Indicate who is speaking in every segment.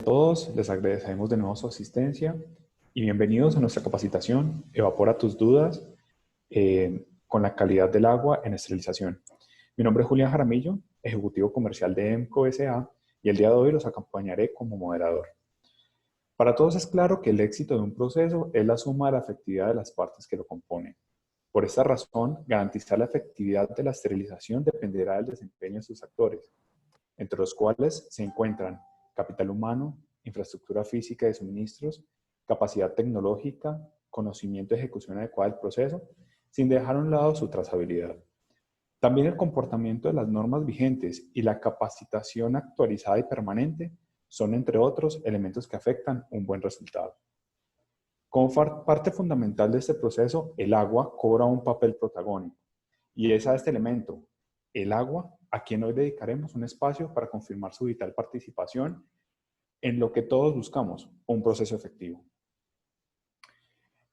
Speaker 1: A todos, les agradecemos de nuevo su asistencia y bienvenidos a nuestra capacitación Evapora tus dudas con la calidad del agua en esterilización. Mi nombre es Julián Jaramillo, ejecutivo comercial de EMCO S.A. y el día de hoy los acompañaré como moderador. Para todos es claro que el éxito de un proceso es la suma de la efectividad de las partes que lo componen. Por esta razón, garantizar la efectividad de la esterilización dependerá del desempeño de sus actores, entre los cuales se encuentran capital humano, infraestructura física de suministros, capacidad tecnológica, conocimiento y ejecución adecuada del proceso, sin dejar a un lado su trazabilidad. También el comportamiento de las normas vigentes y la capacitación actualizada y permanente son, entre otros, elementos que afectan un buen resultado. Como parte fundamental de este proceso, el agua cobra un papel protagónico. Y es a este elemento, el agua, a quien hoy dedicaremos un espacio para confirmar su vital participación en lo que todos buscamos, un proceso efectivo.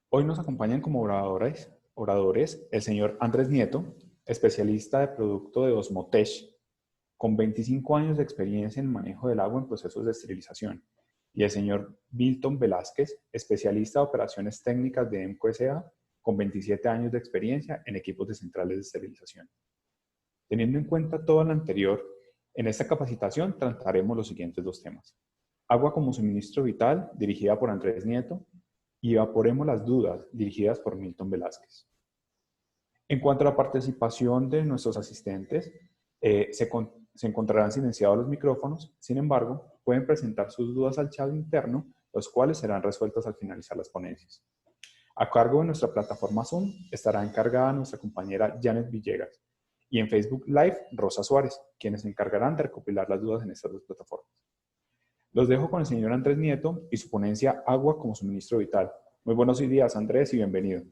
Speaker 1: Hoy nos acompañan como oradores el señor Andrés Nieto, especialista de producto de Osmotech, con 25 años de experiencia en manejo del agua en procesos de esterilización, y el señor Milton Velázquez, especialista de operaciones técnicas de EMCO S.A., con 27 años de experiencia en equipos de centrales de esterilización. Teniendo en cuenta todo lo anterior, en esta capacitación trataremos los siguientes dos temas. Agua como suministro vital, dirigida por Andrés Nieto, y Evaporemos las dudas, dirigidas por Milton Velázquez. En cuanto a la participación de nuestros asistentes, se encontrarán silenciados los micrófonos, sin embargo, pueden presentar sus dudas al chat interno, los cuales serán resueltos al finalizar las ponencias. A cargo de nuestra plataforma Zoom estará encargada nuestra compañera Janet Villegas y en Facebook Live Rosa Suárez, quienes se encargarán de recopilar las dudas en estas dos plataformas. Los dejo con el señor Andrés Nieto y su ponencia Agua como suministro vital. Muy buenos días, Andrés, y bienvenido.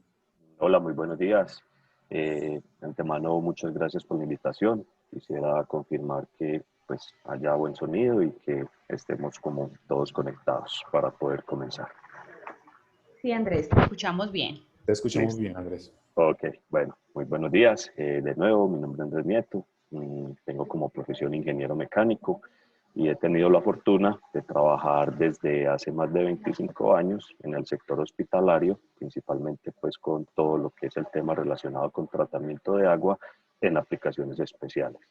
Speaker 2: Hola, muy buenos días. De antemano, muchas gracias por la invitación. Quisiera confirmar que pues haya buen sonido y que estemos como todos conectados para poder comenzar.
Speaker 3: Sí, Andrés, te escuchamos bien.
Speaker 1: Te escuchamos
Speaker 2: Listo.
Speaker 1: bien, Andrés.
Speaker 2: Ok, bueno, muy buenos días. De nuevo, mi nombre es Andrés Nieto. Tengo como profesión ingeniero mecánico y he tenido la fortuna de trabajar desde hace más de 25 años en el sector hospitalario, principalmente pues con todo lo que es el tema relacionado con tratamiento de agua en aplicaciones especiales,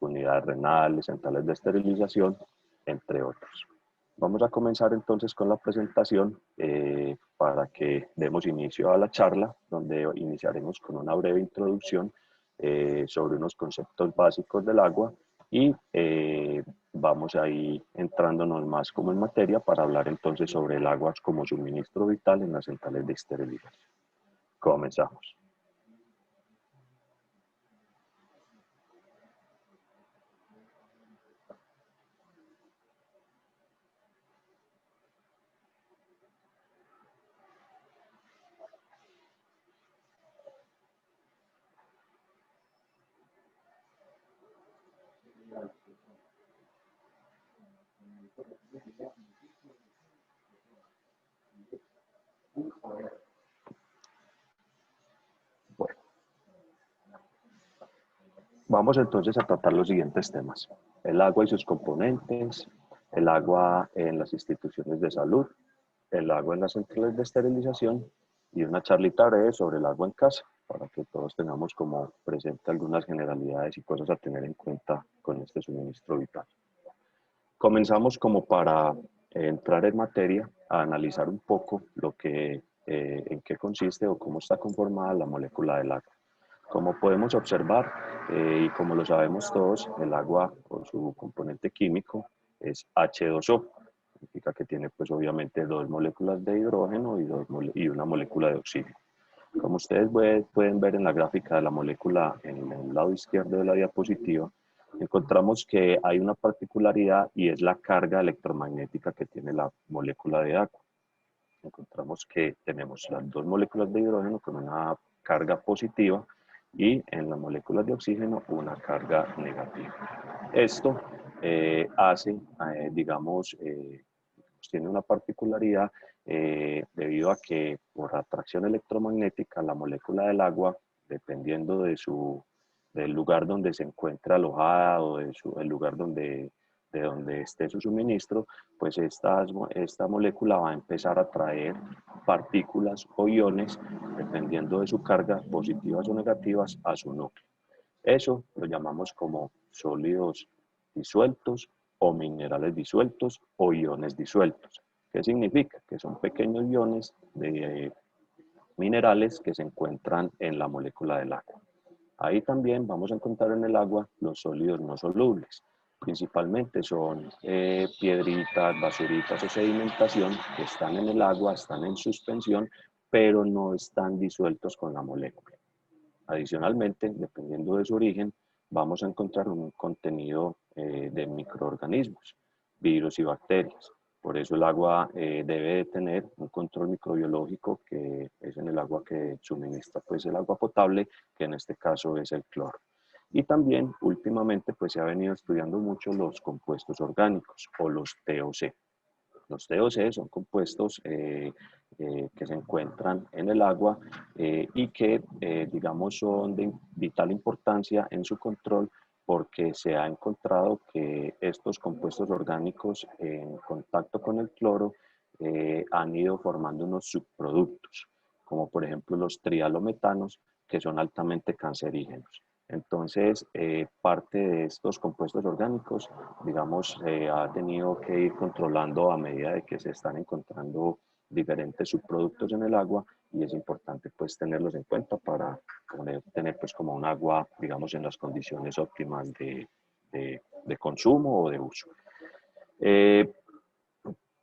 Speaker 2: unidades renales, centrales de esterilización, entre otros. Vamos a comenzar entonces con la presentación para que demos inicio a la charla, donde iniciaremos con una breve introducción sobre unos conceptos básicos del agua y vamos a ir entrándonos más como en materia para hablar entonces sobre el agua como suministro vital en las centrales de esterilización. Comenzamos. Bueno, vamos entonces a tratar los siguientes temas. El agua y sus componentes, el agua en las instituciones de salud, el agua en las centrales de esterilización y una charlita breve sobre el agua en casa, para que todos tengamos como presente algunas generalidades y cosas a tener en cuenta con este suministro vital. Comenzamos como para entrar en materia a analizar un poco lo que, en qué consiste o cómo está conformada la molécula del agua. Como podemos observar, y como lo sabemos todos, el agua por su componente químico es H2O. Significa que tiene pues obviamente dos moléculas de hidrógeno y una molécula de oxígeno. Como ustedes pueden ver en la gráfica de la molécula en el lado izquierdo de la diapositiva, encontramos que hay una particularidad y es la carga electromagnética que tiene la molécula de agua. Encontramos que tenemos las dos moléculas de hidrógeno con una carga positiva y en las moléculas de oxígeno una carga negativa. Esto hace, digamos, tiene una particularidad debido a que por atracción electromagnética la molécula del agua, dependiendo del lugar donde se encuentra alojada o el lugar donde de donde esté su suministro, pues esta molécula va a empezar a traer partículas o iones, dependiendo de su carga, positivas o negativas, a su núcleo. Eso lo llamamos como sólidos disueltos o minerales disueltos o iones disueltos. ¿Qué significa? Que son pequeños iones de minerales que se encuentran en la molécula del agua. Ahí también vamos a encontrar en el agua los sólidos no solubles. Principalmente son piedritas, basuritas o sedimentación que están en el agua, están en suspensión, pero no están disueltos con la molécula. Adicionalmente, dependiendo de su origen, vamos a encontrar un contenido de microorganismos, virus y bacterias. Por eso el agua debe de tener un control microbiológico, que es en el agua que suministra pues, el agua potable, que en este caso es el cloro. Y también últimamente pues, se ha venido estudiando mucho los compuestos orgánicos o los TOC. Los TOC son compuestos que se encuentran en el agua y que, digamos, son de vital importancia en su control, porque se ha encontrado que estos compuestos orgánicos en contacto con el cloro han ido formando unos subproductos, como por ejemplo los trialometanos, que son altamente cancerígenos. Entonces, parte de estos compuestos orgánicos, digamos, ha tenido que ir controlando a medida de que se están encontrando diferentes subproductos en el agua, y es importante pues tenerlos en cuenta para poder tener pues como un agua, digamos, en las condiciones óptimas de consumo o de uso.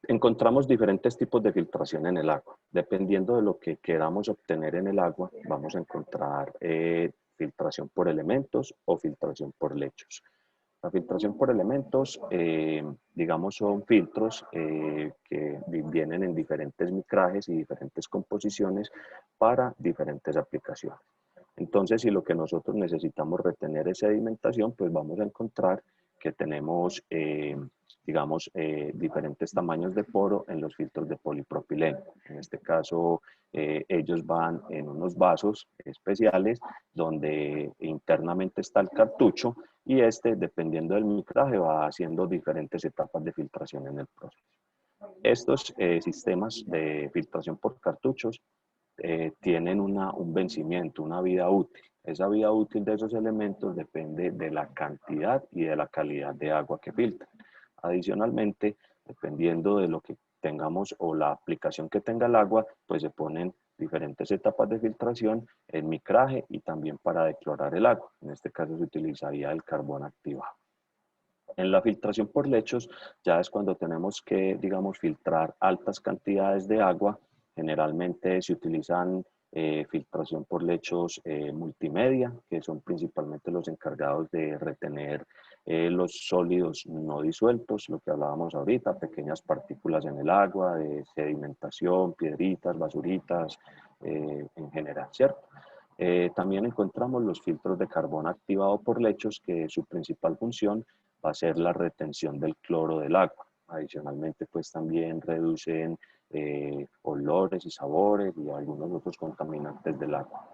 Speaker 2: Encontramos diferentes tipos de filtración en el agua. Dependiendo de lo que queramos obtener en el agua, vamos a encontrar filtración por elementos o filtración por lechos. La filtración por elementos, digamos, son filtros que vienen en diferentes micrajes y diferentes composiciones para diferentes aplicaciones. Entonces, si lo que nosotros necesitamos retener es sedimentación, pues vamos a encontrar que tenemos, digamos, diferentes tamaños de poro en los filtros de polipropileno. En este caso, ellos van en unos vasos especiales donde internamente está el cartucho, y dependiendo del micraje, va haciendo diferentes etapas de filtración en el proceso. Estos sistemas de filtración por cartuchos tienen un vencimiento, una vida útil. Esa vida útil de esos elementos depende de la cantidad y de la calidad de agua que filtran. Adicionalmente, dependiendo de lo que tengamos o la aplicación que tenga el agua, pues se ponen diferentes etapas de filtración, el micraje y también para declorar el agua. En este caso se utilizaría el carbón activado. En la filtración por lechos ya es cuando tenemos que, digamos, filtrar altas cantidades de agua. Generalmente se utilizan filtración por lechos multimedia, que son principalmente los encargados de retener los sólidos no disueltos, lo que hablábamos ahorita, pequeñas partículas en el agua, de sedimentación, piedritas, basuritas, en general, ¿cierto? También encontramos los filtros de carbón activado por lechos, que su principal función va a ser la retención del cloro del agua. Adicionalmente, pues también reducen olores y sabores y algunos otros contaminantes del agua.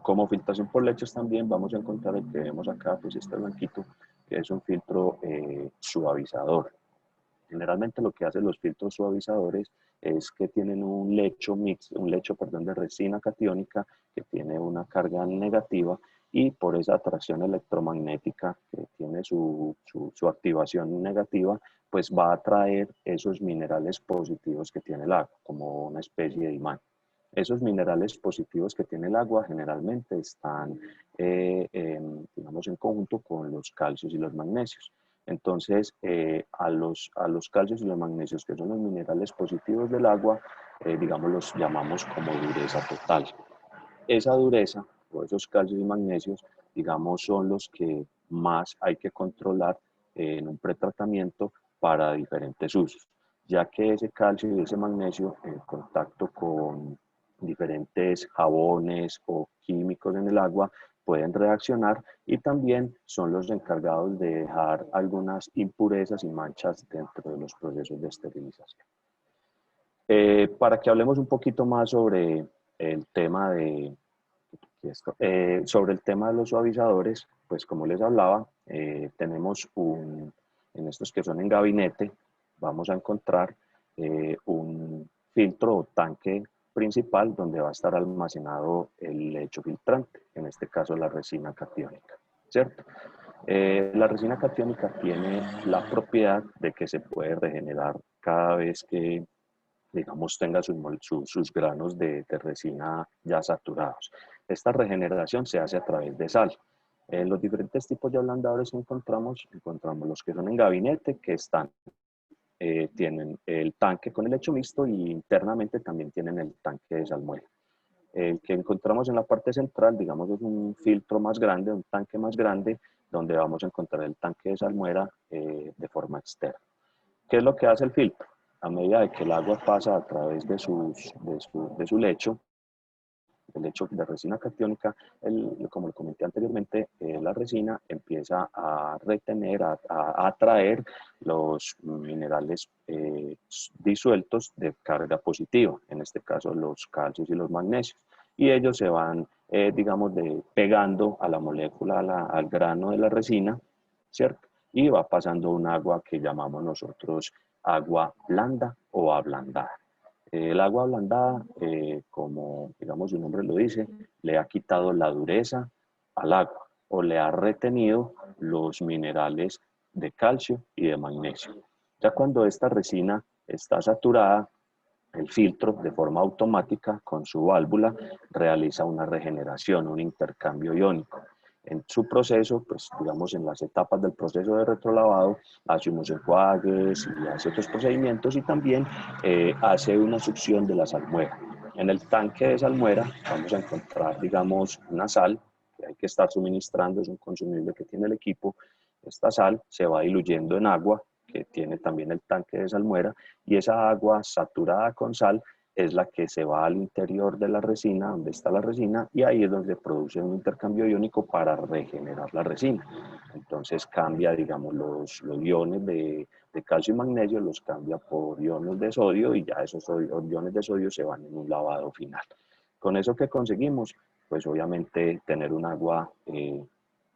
Speaker 2: Como filtración por lechos también vamos a encontrar el que vemos acá, pues este blanquito, que es un filtro suavizador. Generalmente lo que hacen los filtros suavizadores es que tienen un lecho de resina catiónica que tiene una carga negativa, y por esa atracción electromagnética que tiene su activación negativa, pues va a atraer esos minerales positivos que tiene el agua, como una especie de imán. Esos minerales positivos que tiene el agua generalmente están, digamos, en conjunto con los calcios y los magnesios. Entonces, a los calcios y los magnesios, que son los minerales positivos del agua, digamos, los llamamos como dureza total. Esa dureza, o esos calcios y magnesios, digamos, son los que más hay que controlar en un pretratamiento para diferentes usos, ya que ese calcio y ese magnesio, en contacto con diferentes jabones o químicos en el agua, pueden reaccionar, y también son los encargados de dejar algunas impurezas y manchas dentro de los procesos de esterilización. Para que hablemos un poquito más sobre el tema de los suavizadores, pues como les hablaba, tenemos un En estos que son en gabinete, vamos a encontrar un filtro o tanque principal donde va a estar almacenado el lecho filtrante, en este caso la resina catiónica, ¿cierto? La resina catiónica tiene la propiedad de que se puede regenerar cada vez que, digamos, tenga sus granos de resina ya saturados. Esta regeneración se hace a través de sal. Los diferentes tipos de ablandadores que encontramos los que son en gabinete, que tienen el tanque con el lecho mixto y internamente también tienen el tanque de salmuera. El que encontramos en la parte central, digamos, es un filtro más grande, un tanque más grande, donde vamos a encontrar el tanque de salmuera de forma externa. ¿Qué es lo que hace el filtro? A medida de que el agua pasa a través de su lecho, el lecho de resina catiónica, como lo comenté anteriormente, la resina empieza a retener, a atraer los minerales disueltos de carga positiva, en este caso los calcios y los magnesios, y ellos se van, digamos, pegando a la molécula, al grano de la resina, ¿cierto? Y va pasando un agua que llamamos nosotros agua blanda o ablandada. El agua ablandada, como digamos su nombre lo dice, le ha quitado la dureza al agua o le ha retenido los minerales de calcio y de magnesio. Ya cuando esta resina está saturada, el filtro de forma automática con su válvula realiza una regeneración, un intercambio iónico. En su proceso, pues digamos en las etapas del proceso de retrolavado, hace unos enjuagues y hace otros procedimientos y también hace una succión de la salmuera. En el tanque de salmuera vamos a encontrar, digamos, una sal que hay que estar suministrando, es un consumible que tiene el equipo. Esta sal se va diluyendo en agua que tiene también el tanque de salmuera, y esa agua saturada con sal es la que se va al interior de la resina, donde está la resina, y ahí es donde produce un intercambio iónico para regenerar la resina. Entonces cambia, digamos, los iones de calcio y magnesio, los cambia por iones de sodio, y ya esos iones de sodio se van en un lavado final. Con eso que conseguimos, pues obviamente tener un agua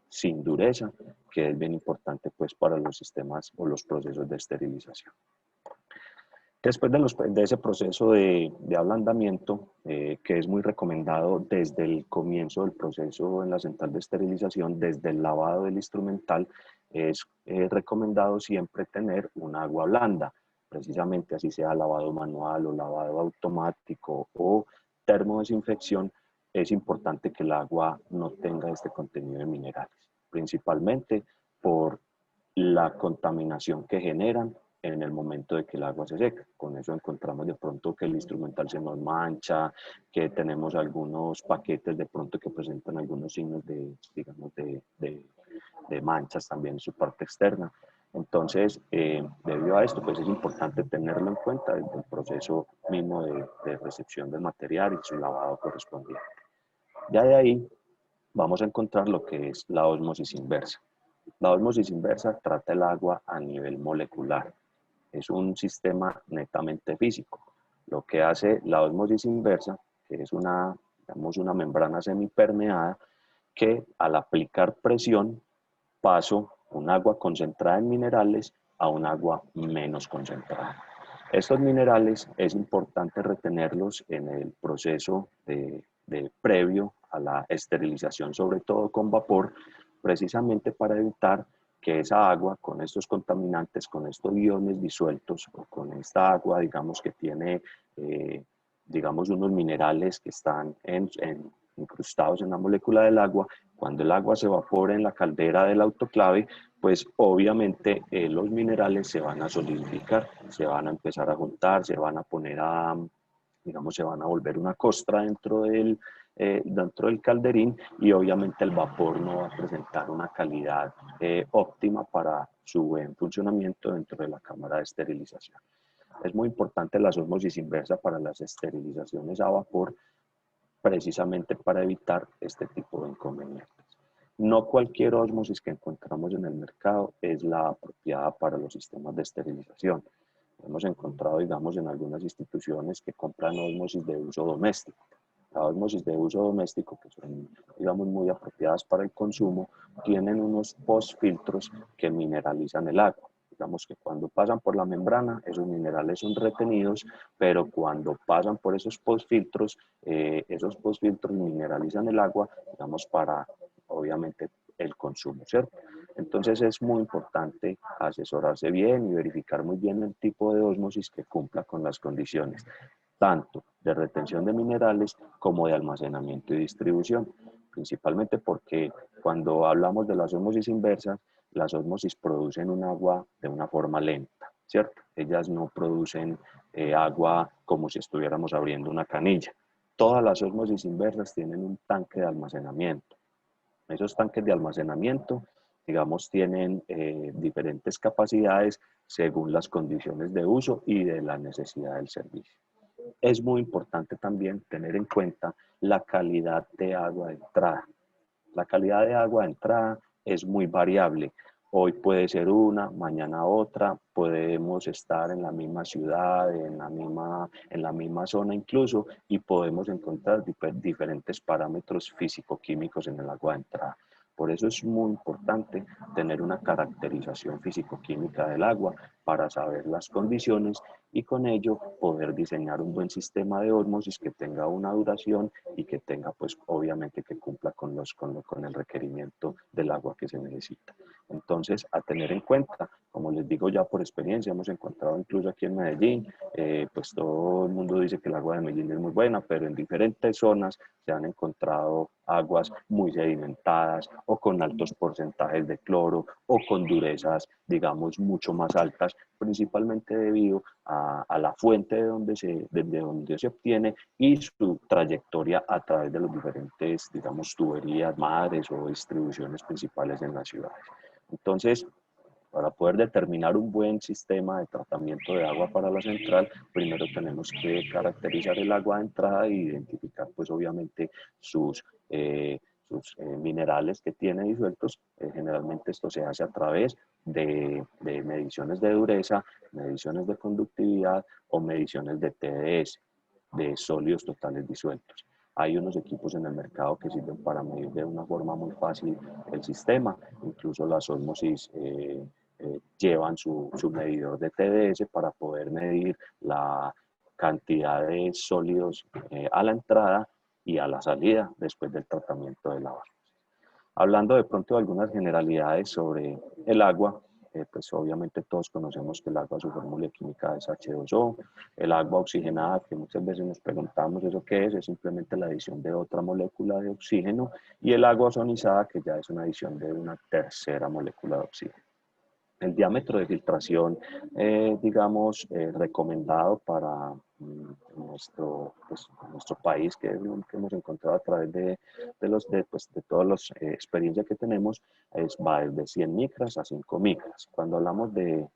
Speaker 2: sin dureza, que es bien importante pues para los sistemas o los procesos de esterilización. Después de ese proceso de ablandamiento, que es muy recomendado desde el comienzo del proceso en la central de esterilización, desde el lavado del instrumental, es recomendado siempre tener un agua blanda, precisamente así sea lavado manual o lavado automático o termodesinfección. Es importante que el agua no tenga este contenido de minerales, principalmente por la contaminación que generan en el momento de que el agua se seca. Con eso encontramos de pronto que el instrumental se nos mancha, que tenemos algunos paquetes de pronto que presentan algunos signos de, digamos, de manchas también en su parte externa. Entonces, debido a esto, pues es importante tenerlo en cuenta desde el proceso mismo de recepción del material y su lavado correspondiente. Ya de ahí vamos a encontrar lo que es la ósmosis inversa. La ósmosis inversa trata el agua a nivel molecular. Es un sistema netamente físico. Lo que hace la ósmosis inversa, que es digamos, una membrana semipermeada, que al aplicar presión paso un agua concentrada en minerales a un agua menos concentrada. Estos minerales es importante retenerlos en el proceso previo a la esterilización, sobre todo con vapor, precisamente para evitar que esa agua con estos contaminantes, con estos iones disueltos, o con esta agua, digamos, que tiene, digamos, unos minerales que están incrustados en la molécula del agua, cuando el agua se evapora en la caldera del autoclave, pues obviamente los minerales se van a solidificar, se van a empezar a juntar, se van a poner digamos, se van a volver una costra dentro del calderín, y obviamente el vapor no va a presentar una calidad óptima para su buen funcionamiento dentro de la cámara de esterilización. Es muy importante la ósmosis inversa para las esterilizaciones a vapor, precisamente para evitar este tipo de inconvenientes. No cualquier ósmosis que encontramos en el mercado es la apropiada para los sistemas de esterilización. Hemos encontrado, digamos, en algunas instituciones que compran ósmosis de uso doméstico. Las ósmosis de uso doméstico, que son, digamos, muy apropiadas para el consumo, tienen unos post-filtros que mineralizan el agua. Digamos que cuando pasan por la membrana, esos minerales son retenidos, pero cuando pasan por esos postfiltros mineralizan el agua, digamos, para, obviamente, el consumo, ¿cierto? Entonces es muy importante asesorarse bien y verificar muy bien el tipo de ósmosis que cumpla con las condiciones, tanto de retención de minerales como de almacenamiento y distribución, principalmente porque cuando hablamos de las ósmosis inversas, las ósmosis producen un agua de una forma lenta, ¿cierto? Ellas no producen agua como si estuviéramos abriendo una canilla. Todas las ósmosis inversas tienen un tanque de almacenamiento. Esos tanques de almacenamiento, digamos, tienen diferentes capacidades según las condiciones de uso y de la necesidad del servicio. Es muy importante también tener en cuenta la calidad de agua de entrada. La calidad de agua de entrada es muy variable. Hoy puede ser una, mañana otra, podemos estar en la misma ciudad, en la misma zona incluso, y podemos encontrar diferentes parámetros físico-químicos en el agua de entrada. Por eso es muy importante tener una caracterización físico-química del agua para saber las condiciones y con ello poder diseñar un buen sistema de ósmosis que tenga una duración y que tenga, pues, obviamente que cumpla con el requerimiento del agua que se necesita. Entonces, a tener en cuenta, como les digo ya por experiencia, hemos encontrado incluso aquí en Medellín, pues todo el mundo dice que el agua de Medellín es muy buena, pero en diferentes zonas se han encontrado aguas muy sedimentadas o con altos porcentajes de cloro o con durezas, digamos, mucho más altas, principalmente debido a la fuente desde donde se obtiene y su trayectoria a través de los diferentes, digamos, tuberías, madres o distribuciones principales en las ciudades. Entonces, para poder determinar un buen sistema de tratamiento de agua para la central, primero tenemos que caracterizar el agua de entrada e identificar, pues obviamente, sus minerales que tiene disueltos. Generalmente esto se hace a través de mediciones de dureza, mediciones de conductividad o mediciones de TDS, de sólidos totales disueltos. Hay unos equipos en el mercado que sirven para medir de una forma muy fácil el sistema, incluso las ósmosis llevan su medidor de TDS para poder medir la cantidad de sólidos a la entrada y a la salida después del tratamiento del agua. Hablando de pronto de algunas generalidades sobre el agua, pues obviamente todos conocemos que el agua, su fórmula química es H2O. El agua oxigenada, que muchas veces nos preguntamos eso qué es simplemente la adición de otra molécula de oxígeno. Y el agua ozonizada, que ya es una adición de una tercera molécula de oxígeno. El diámetro de filtración, digamos, recomendado para nuestro país, que es lo que hemos encontrado a través de todas las experiencias que tenemos, va desde 100 micras a 5 micras. Cuando hablamos del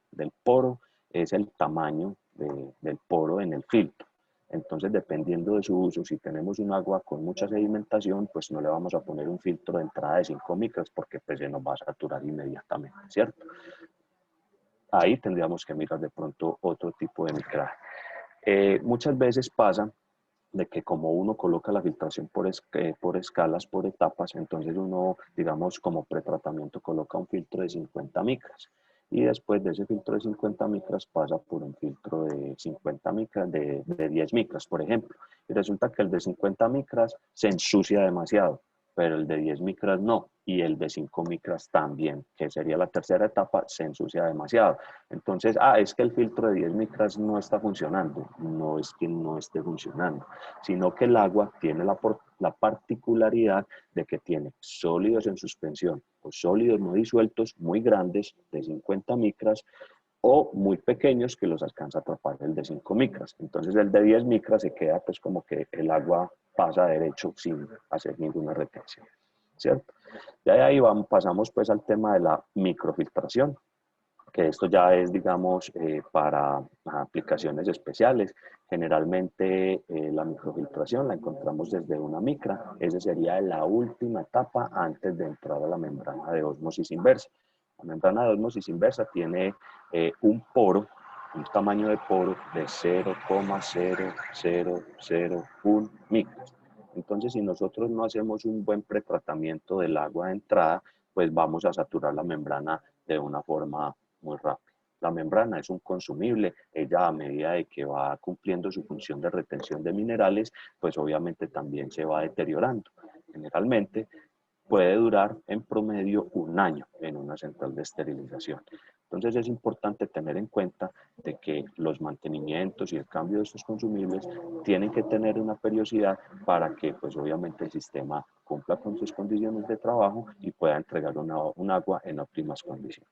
Speaker 2: poro, es el tamaño del poro en el filtro. Entonces, dependiendo de su uso, si tenemos un agua con mucha sedimentación, pues no le vamos a poner un filtro de entrada de 5 micras porque pues se nos va a saturar inmediatamente, ¿cierto? Ahí tendríamos que mirar de pronto otro tipo de micraje. Muchas veces pasa de que como uno coloca la filtración por escalas, por etapas, entonces uno, digamos, como pretratamiento coloca un filtro de 50 micras y después de ese filtro de 50 micras pasa por un filtro de 50 micras, de 10 micras, por ejemplo. Y resulta que el de 50 micras se ensucia demasiado, pero el de 10 micras no, y el de 5 micras también, que sería la tercera etapa, se ensucia demasiado. Entonces, es que el filtro de 10 micras no está funcionando. No es que no esté funcionando, sino que el agua tiene la particularidad de que tiene sólidos en suspensión o sólidos no disueltos muy grandes de 50 micras o muy pequeños que los alcanza a atrapar el de 5 micras. Entonces el de 10 micras se queda pues como que el agua pasa derecho sin hacer ninguna retención, ¿cierto? Ya de ahí pasamos pues al tema de la microfiltración, que esto ya es, digamos, para aplicaciones especiales. Generalmente la microfiltración la encontramos desde una micra. Esa sería la última etapa antes de entrar a la membrana de ósmosis inversa. La membrana de ósmosis inversa tiene un tamaño de poro de 0,0001 micras. Entonces, si nosotros no hacemos un buen pretratamiento del agua de entrada, pues vamos a saturar la membrana de una forma muy rápido. La membrana es un consumible, ella a medida de que va cumpliendo su función de retención de minerales, pues obviamente también se va deteriorando. Generalmente puede durar en promedio 1 año en una central de esterilización. Entonces es importante tener en cuenta de que los mantenimientos y el cambio de estos consumibles tienen que tener una periodicidad para que pues obviamente el sistema cumpla con sus condiciones de trabajo y pueda entregar un agua en óptimas condiciones.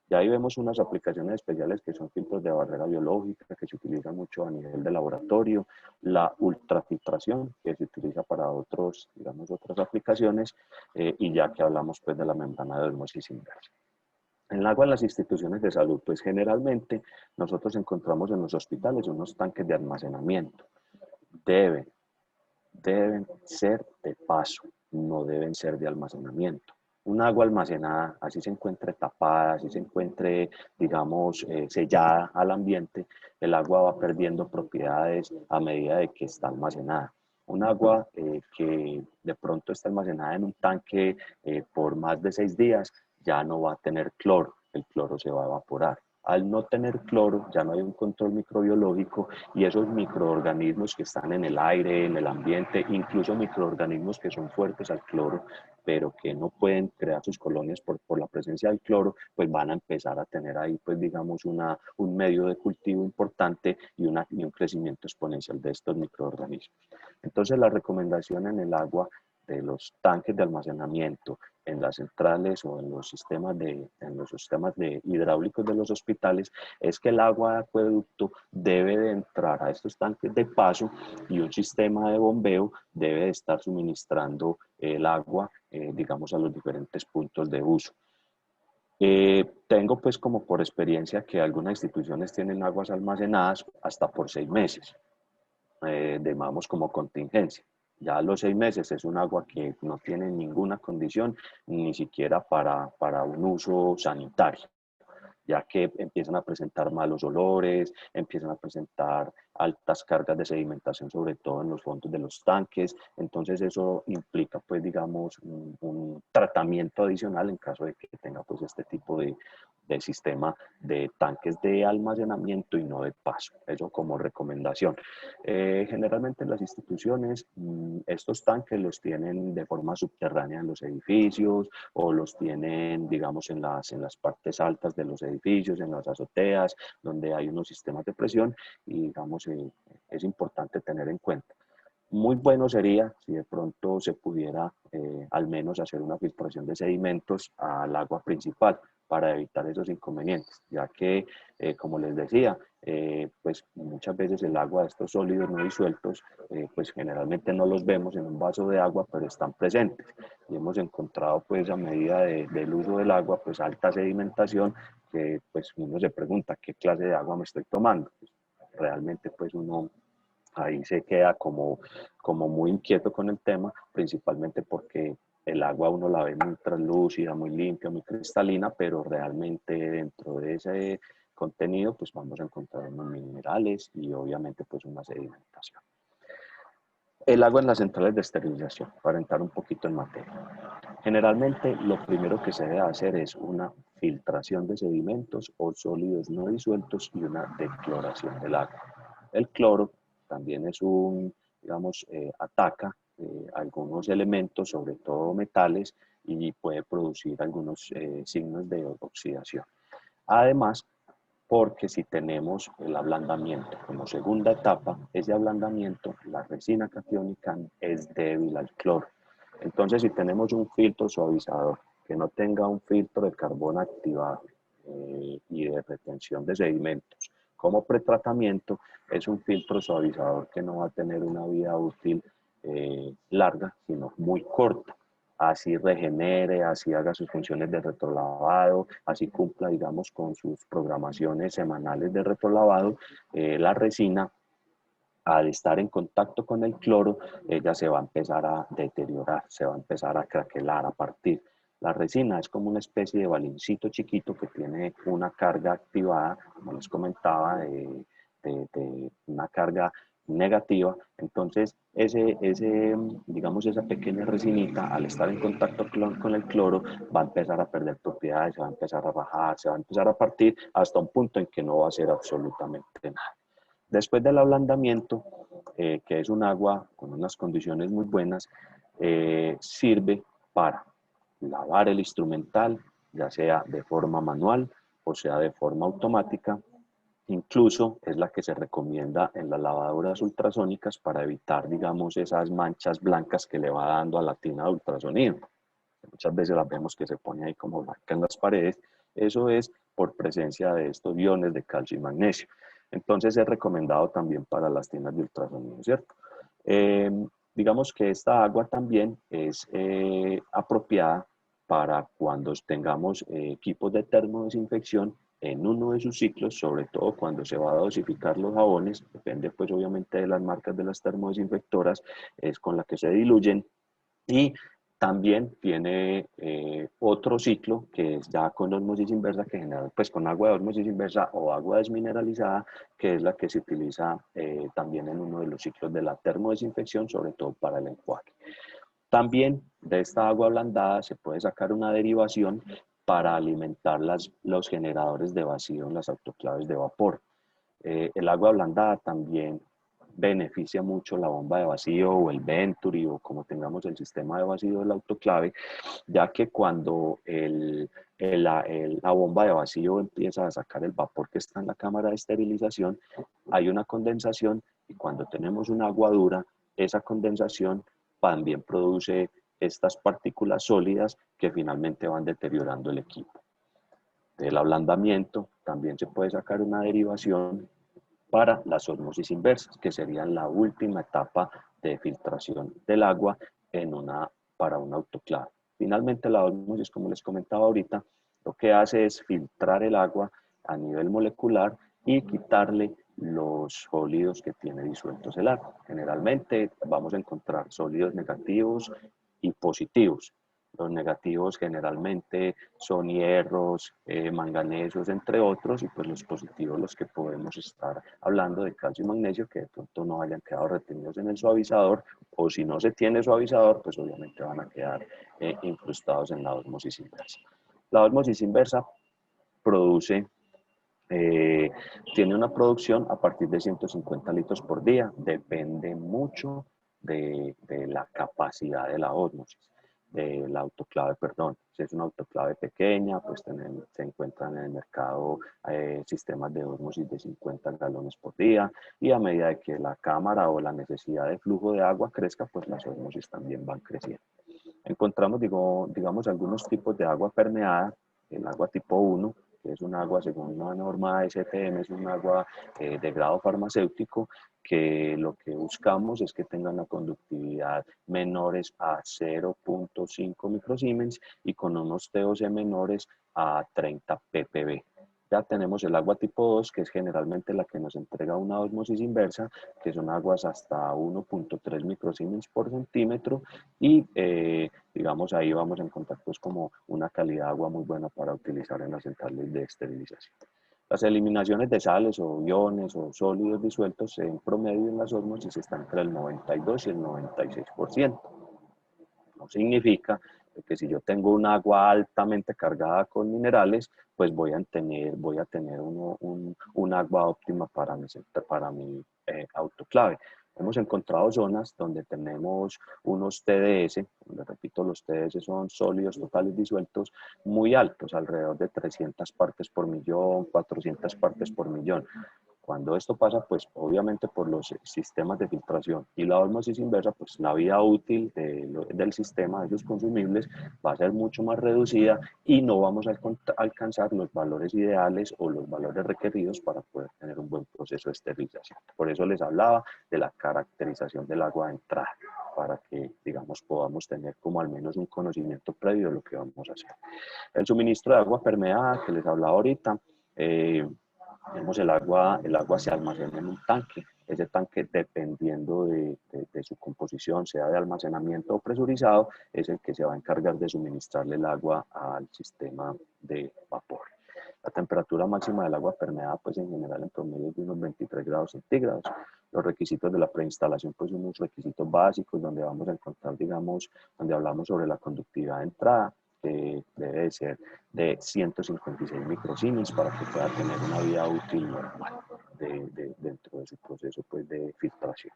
Speaker 2: Y ahí vemos unas aplicaciones especiales que son filtros de barrera biológica que se utilizan mucho a nivel de laboratorio, la ultrafiltración que se utiliza para otros, digamos, otras aplicaciones, y ya que hablamos pues de la membrana de osmosis inversa. En el agua en las instituciones de salud, pues generalmente nosotros encontramos en los hospitales unos tanques de almacenamiento. Deben ser de paso, no deben ser de almacenamiento. Un agua almacenada, así se encuentre tapada, así se encuentre, digamos, sellada al ambiente, el agua va perdiendo propiedades a medida de que está almacenada. Un agua que de pronto está almacenada en un tanque por más de 6 días, ya no va a tener cloro, el cloro se va a evaporar. Al no tener cloro, ya no hay un control microbiológico y esos microorganismos que están en el aire, en el ambiente, incluso microorganismos que son fuertes al cloro, pero que no pueden crear sus colonias por la presencia del cloro, pues van a empezar a tener ahí, pues digamos, un medio de cultivo importante y un crecimiento exponencial de estos microorganismos. Entonces, la recomendación en el agua de los tanques de almacenamiento, en las centrales o en los sistemas de hidráulicos de los hospitales, es que el agua de acueducto debe de entrar a estos tanques de paso y un sistema de bombeo debe de estar suministrando el agua, digamos, a los diferentes puntos de uso. Tengo pues como por experiencia que algunas instituciones tienen aguas almacenadas hasta por 6 meses, digamos como contingencia. Ya a los 6 meses es un agua que no tiene ninguna condición, ni siquiera para un uso sanitario, ya que empiezan a presentar malos olores, empiezan a presentar altas cargas de sedimentación, sobre todo en los fondos de los tanques. Entonces eso implica, pues, digamos, un tratamiento adicional en caso de que tenga, pues, este tipo de sistema de tanques de almacenamiento y no de paso. Eso como recomendación. Generalmente las instituciones estos tanques los tienen de forma subterránea en los edificios o los tienen, digamos, en las partes altas de los edificios, en las azoteas, donde hay unos sistemas de presión y, digamos, es importante tener en cuenta. Muy bueno sería si de pronto se pudiera al menos hacer una filtración de sedimentos al agua principal para evitar esos inconvenientes, ya que, como les decía, pues muchas veces el agua de estos sólidos no disueltos, pues generalmente no los vemos en un vaso de agua, pero están presentes. Y hemos encontrado, pues, a medida del uso del agua, pues alta sedimentación, que pues uno se pregunta qué clase de agua me estoy tomando. Pues, realmente, pues uno ahí se queda como muy inquieto con el tema, principalmente porque el agua uno la ve muy translúcida, muy limpia, muy cristalina, pero realmente dentro de ese contenido pues vamos a encontrar unos minerales y obviamente pues una sedimentación. El agua en las centrales de esterilización, para entrar un poquito en materia. Generalmente lo primero que se debe hacer es una filtración de sedimentos o sólidos no disueltos y una decloración del agua. El cloro también es digamos, ataca algunos elementos, sobre todo metales, y puede producir algunos signos de oxidación. Además, porque si tenemos el ablandamiento como segunda etapa, ese ablandamiento, la resina catiónica es débil al cloro. Entonces, si tenemos un filtro suavizador que no tenga un filtro de carbón activado y de retención de sedimentos como pretratamiento, es un filtro suavizador que no va a tener una vida útil larga, sino muy corta. Así regenere, así haga sus funciones de retrolavado, así cumpla, digamos, con sus programaciones semanales de retrolavado, la resina, al estar en contacto con el cloro, ella se va a empezar a deteriorar, se va a empezar a craquelar, a partir. La resina es como una especie de balincito chiquito que tiene una carga activada, como les comentaba, de una carga negativa, entonces digamos, esa pequeña resinita al estar en contacto con el cloro va a empezar a perder propiedades, se va a empezar a bajar, se va a empezar a partir hasta un punto en que no va a hacer absolutamente nada. Después del ablandamiento, que es un agua con unas condiciones muy buenas, sirve para lavar el instrumental, ya sea de forma manual o sea de forma automática. Incluso es la que se recomienda en las lavadoras ultrasónicas para evitar, digamos, esas manchas blancas que le va dando a la tina de ultrasonido. Muchas veces las vemos que se pone ahí como blanca en las paredes. Eso es por presencia de estos iones de calcio y magnesio. Entonces es recomendado también para las tinas de ultrasonido, ¿cierto? Eh, digamos que esta agua también es apropiada para cuando tengamos equipos de termodesinfección en uno de sus ciclos, sobre todo cuando se va a dosificar los jabones, depende pues obviamente de las marcas de las termodesinfectoras, es con la que se diluyen, y también tiene otro ciclo que es ya con osmosis inversa, que genera pues con agua de osmosis inversa o agua desmineralizada, que es la que se utiliza también en uno de los ciclos de la termodesinfección, sobre todo para el enjuague. También de esta agua ablandada se puede sacar una derivación para alimentar los generadores de vacío en las autoclaves de vapor. El agua ablandada también beneficia mucho la bomba de vacío o el Venturi o como tengamos el sistema de vacío del autoclave, ya que cuando la bomba de vacío empieza a sacar el vapor que está en la cámara de esterilización, hay una condensación y cuando tenemos una agua dura, esa condensación también produce estas partículas sólidas que finalmente van deteriorando el equipo. Del ablandamiento también se puede sacar una derivación para las osmosis inversas, que serían la última etapa de filtración del agua para un autoclave. Finalmente, la osmosis, como les comentaba ahorita, lo que hace es filtrar el agua a nivel molecular y quitarle los sólidos que tiene disueltos el agua. Generalmente vamos a encontrar sólidos negativos y positivos. Los negativos generalmente son hierros, manganesos, entre otros, y pues los positivos los que podemos estar hablando de calcio y magnesio que de pronto no hayan quedado retenidos en el suavizador, o si no se tiene suavizador, pues obviamente van a quedar incrustados en la osmosis inversa. La osmosis inversa produce tiene una producción a partir de 150 litros por día. Depende mucho de la capacidad de la ósmosis, de la autoclave, perdón. Si es una autoclave pequeña, pues se encuentran en el mercado sistemas de ósmosis de 50 galones por día, y a medida de que la cámara o la necesidad de flujo de agua crezca, pues las ósmosis también van creciendo. Encontramos, digamos, algunos tipos de agua permeada, el agua tipo 1, que es un agua según una norma STM, es un agua de grado farmacéutico, que lo que buscamos es que tenga una conductividad menores a 0.5 microsiemens y con unos TOC menores a 30 ppb. Ya tenemos el agua tipo 2, que es generalmente la que nos entrega una osmosis inversa, que son aguas hasta 1.3 microsiemens por centímetro, y digamos ahí vamos a encontrar pues como una calidad de agua muy buena para utilizar en las centrales de esterilización. Las eliminaciones de sales o iones o sólidos disueltos en promedio en las osmosis están entre el 92 y el 96%. No significa que si yo tengo un agua altamente cargada con minerales, pues voy a tener un agua óptima para mi autoclave. Hemos encontrado zonas donde tenemos unos TDS, les repito, los TDS son sólidos totales disueltos muy altos, alrededor de 300 partes por millón, 400 partes por millón. Cuando esto pasa, pues obviamente por los sistemas de filtración y la osmosis inversa, pues la vida útil del sistema, de esos consumibles, va a ser mucho más reducida y no vamos a alcanzar los valores ideales o los valores requeridos para poder tener un buen proceso de esterilización. Por eso les hablaba de la caracterización del agua de entrada, para que, digamos, podamos tener como al menos un conocimiento previo de lo que vamos a hacer. El suministro de agua permeada que les hablaba ahorita, tenemos el agua se almacena en un tanque. Ese tanque, dependiendo de su composición, sea de almacenamiento o presurizado, es el que se va a encargar de suministrarle el agua al sistema de vapor. La temperatura máxima del agua permeada, pues en general en promedio es de unos 23 grados centígrados. Los requisitos de la preinstalación pues son unos requisitos básicos donde vamos a encontrar, digamos, donde hablamos sobre la conductividad de entrada, que debe de ser de 156 microsiemens para que pueda tener una vida útil normal dentro de su proceso pues, de filtración.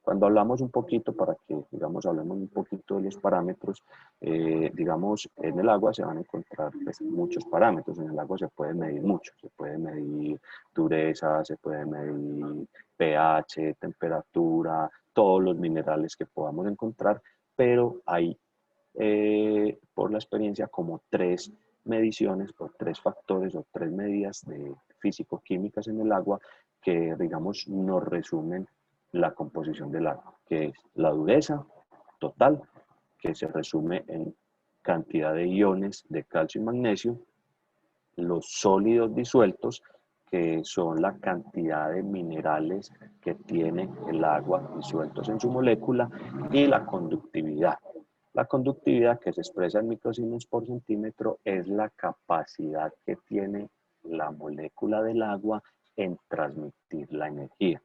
Speaker 2: Cuando hablamos un poquito, para que, digamos, hablemos un poquito de los parámetros, digamos, en el agua se van a encontrar pues, muchos parámetros. En el agua se puede medir mucho. Se puede medir dureza, se puede medir pH, temperatura, todos los minerales que podamos encontrar, pero hay, por la experiencia, como 3 mediciones o 3 factores o 3 medidas de físico-químicas en el agua que, digamos, nos resumen la composición del agua, que es la dureza total, que se resume en cantidad de iones de calcio y magnesio, los sólidos disueltos, que son la cantidad de minerales que tiene el agua disueltos en su molécula, y la conductividad. La conductividad, que se expresa en microsiemens por centímetro, es la capacidad que tiene la molécula del agua en transmitir la energía.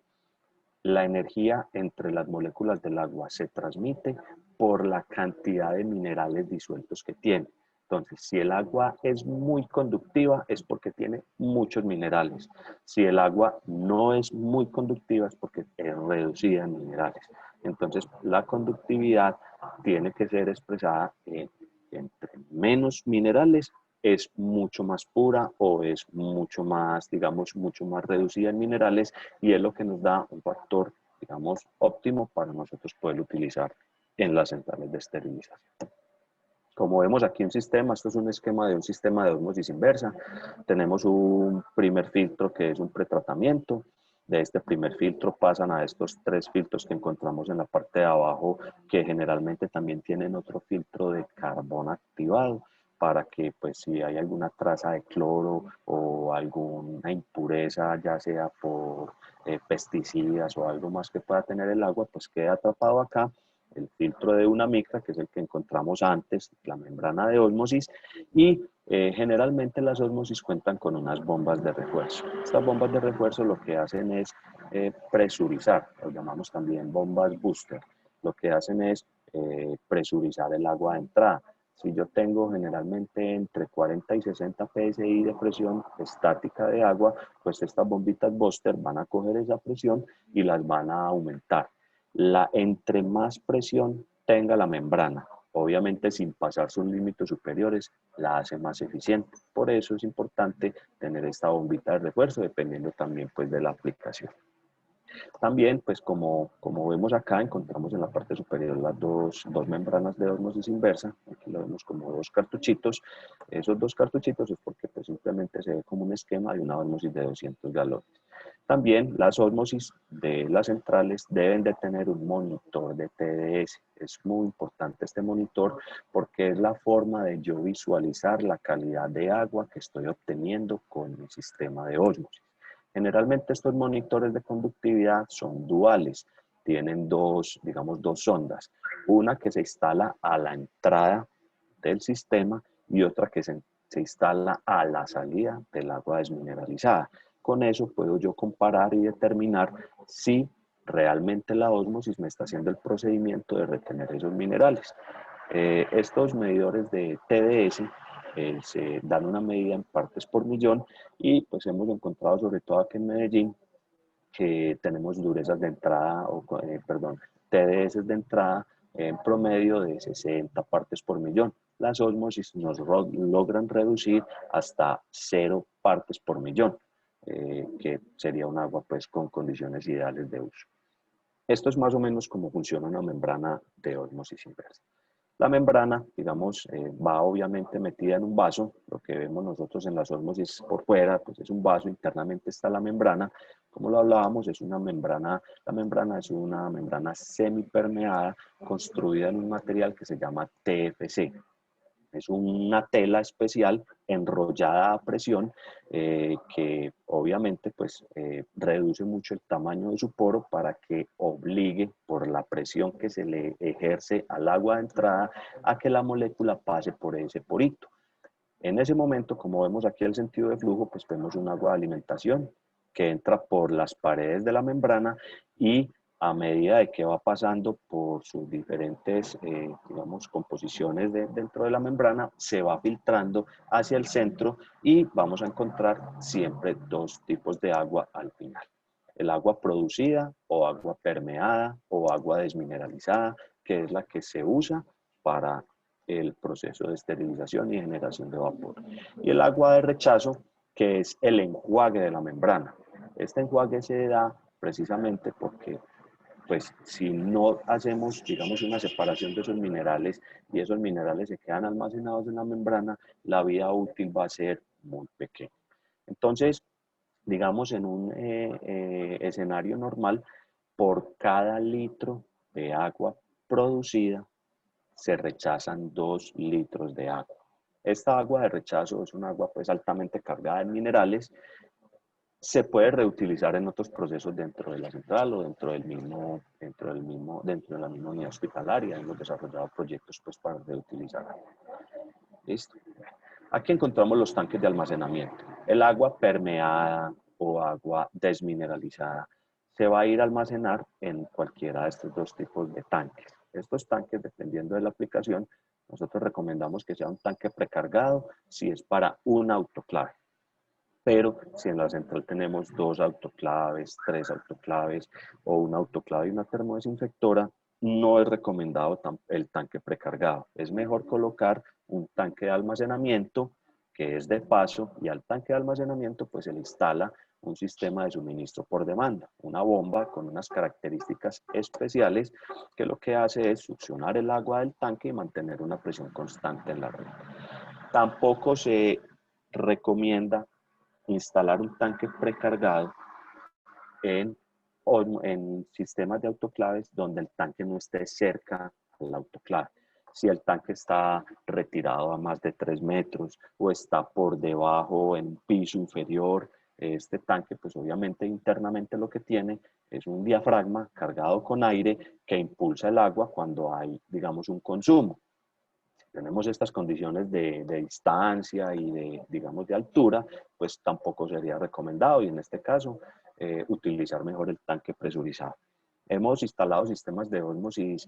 Speaker 2: La energía entre las moléculas del agua se transmite por la cantidad de minerales disueltos que tiene. Entonces, si el agua es muy conductiva, es porque tiene muchos minerales. Si el agua no es muy conductiva, es porque es reducida en minerales. Entonces, la conductividad tiene que ser expresada entre menos minerales es mucho más pura o es mucho más, digamos, mucho más reducida en minerales, y es lo que nos da un factor, digamos, óptimo para nosotros poder utilizar en las centrales de esterilización. Como vemos aquí un sistema, esto es un esquema de un sistema de ósmosis inversa. Tenemos un primer filtro que es un pretratamiento. De este primer filtro pasan a estos 3 filtros que encontramos en la parte de abajo, que generalmente también tienen otro filtro de carbón activado, para que pues si hay alguna traza de cloro o alguna impureza, ya sea por pesticidas o algo más que pueda tener el agua, pues quede atrapado acá. El filtro de una micra, que es el que encontramos antes, la membrana de ósmosis, y generalmente las ósmosis cuentan con unas bombas de refuerzo. Estas bombas de refuerzo lo que hacen es presurizar, lo llamamos también bombas booster. Lo que hacen es presurizar el agua de entrada. Si yo tengo generalmente entre 40 y 60 psi de presión estática de agua, pues estas bombitas booster van a coger esa presión y las van a aumentar. Entre más presión tenga la membrana, obviamente sin pasar sus límites superiores, la hace más eficiente. Por eso es importante tener esta bombita de refuerzo, dependiendo también pues de la aplicación. También, pues como vemos acá, encontramos en la parte superior las dos membranas de ósmosis inversa. Aquí lo vemos como 2 cartuchitos. Esos 2 cartuchitos es porque pues, simplemente se ve como un esquema de una ósmosis de 200 galones. También las ósmosis de las centrales deben de tener un monitor de TDS. Es muy importante este monitor porque es la forma de yo visualizar la calidad de agua que estoy obteniendo con mi sistema de ósmosis. Generalmente estos monitores de conductividad son duales, tienen digamos, dos sondas, una que se instala a la entrada del sistema y otra que se instala a la salida del agua desmineralizada. Con eso puedo yo comparar y determinar si realmente la ósmosis me está haciendo el procedimiento de retener esos minerales. Estos medidores de TDS se dan una medida en partes por millón, y pues hemos encontrado, sobre todo aquí en Medellín, que tenemos durezas de entrada, TDS de entrada en promedio de 60 partes por millón. Las ósmosis nos logran reducir hasta 0 partes por millón, que sería un agua pues con condiciones ideales de uso. Esto es más o menos cómo funciona una membrana de ósmosis inversa. La membrana, digamos, va obviamente metida en un vaso. Lo que vemos nosotros en las ósmosis por fuera, pues es un vaso, internamente está la membrana. Como lo hablábamos, es una membrana, la membrana es una membrana semipermeada construida en un material que se llama TFC. Es una tela especial enrollada a presión que obviamente pues, reduce mucho el tamaño de su poro para que obligue, por la presión que se le ejerce al agua de entrada, a que la molécula pase por ese porito. En ese momento, como vemos aquí el sentido de flujo, pues vemos un agua de alimentación. que entra por las paredes de la membrana y a medida de que va pasando por sus diferentes, digamos, composiciones dentro de la membrana, se va filtrando hacia el centro y vamos a encontrar siempre dos tipos de agua al final. El agua producida o agua permeada o agua desmineralizada, que es la que se usa para el proceso de esterilización y generación de vapor. Y el agua de rechazo, que es el enjuague de la membrana. Este enjuague se da precisamente porque pues si no hacemos, digamos, una separación de esos minerales y esos minerales se quedan almacenados en la membrana, la vida útil va a ser muy pequeña. Entonces, digamos, en un escenario normal, por cada litro de agua producida, se rechazan 2 litros de agua. Esta agua de rechazo es un agua pues altamente cargada en minerales. Se puede reutilizar en otros procesos dentro de la central o dentro de la misma unidad hospitalaria. Hemos desarrollado proyectos pues para reutilizar agua. ¿Listo? Aquí encontramos los tanques de almacenamiento. El agua permeada o agua desmineralizada se va a ir a almacenar en cualquiera de estos dos tipos de tanques. Estos tanques, dependiendo de la aplicación, nosotros recomendamos que sea un tanque precargado si es para un autoclave. Pero si en la central tenemos 2 autoclaves, 3 autoclaves o un autoclave y una termodesinfectora, no es recomendado el tanque precargado. Es mejor colocar un tanque de almacenamiento que es de paso y al tanque de almacenamiento pues se le instala un sistema de suministro por demanda, una bomba con unas características especiales que lo que hace es succionar el agua del tanque y mantener una presión constante en la red. Tampoco se recomienda instalar un tanque precargado en sistemas de autoclaves donde el tanque no esté cerca al autoclave. Si el tanque está retirado a más de 3 metros o está por debajo en un piso inferior, este tanque pues obviamente internamente lo que tiene es un diafragma cargado con aire que impulsa el agua cuando hay, digamos, un consumo. Tenemos estas condiciones de distancia y digamos, de altura, pues tampoco sería recomendado y en este caso utilizar mejor el tanque presurizado. Hemos instalado sistemas de ósmosis,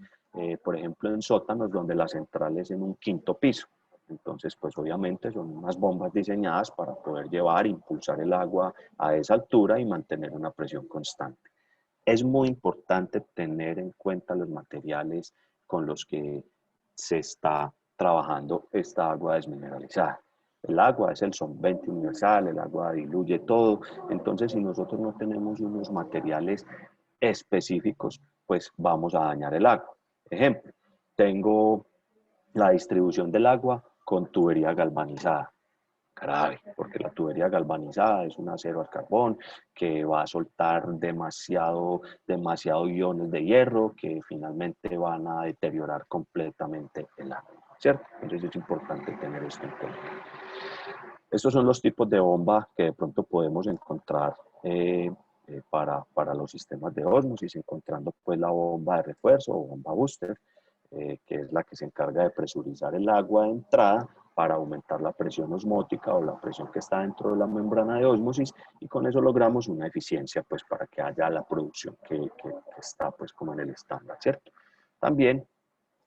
Speaker 2: por ejemplo, en sótanos donde la central es en un 5º piso. Entonces, pues obviamente son unas bombas diseñadas para poder llevar e impulsar el agua a esa altura y mantener una presión constante. Es muy importante tener en cuenta los materiales con los que se está trabajando esta agua desmineralizada. El agua es el solvente universal, el agua diluye todo. Entonces, si nosotros no tenemos unos materiales específicos, pues vamos a dañar el agua. Ejemplo, tengo la distribución del agua con tubería galvanizada. Grave, porque la tubería galvanizada es un acero al carbón que va a soltar demasiado iones de hierro que finalmente van a deteriorar completamente el agua, ¿cierto? Entonces es importante tener esto en cuenta. Estos son los tipos de bomba que de pronto podemos encontrar para los sistemas de ósmosis, encontrando pues la bomba de refuerzo o bomba booster, que es la que se encarga de presurizar el agua de entrada para aumentar la presión osmótica o la presión que está dentro de la membrana de ósmosis y con eso logramos una eficiencia pues para que haya la producción que está pues como en el estándar, ¿cierto? También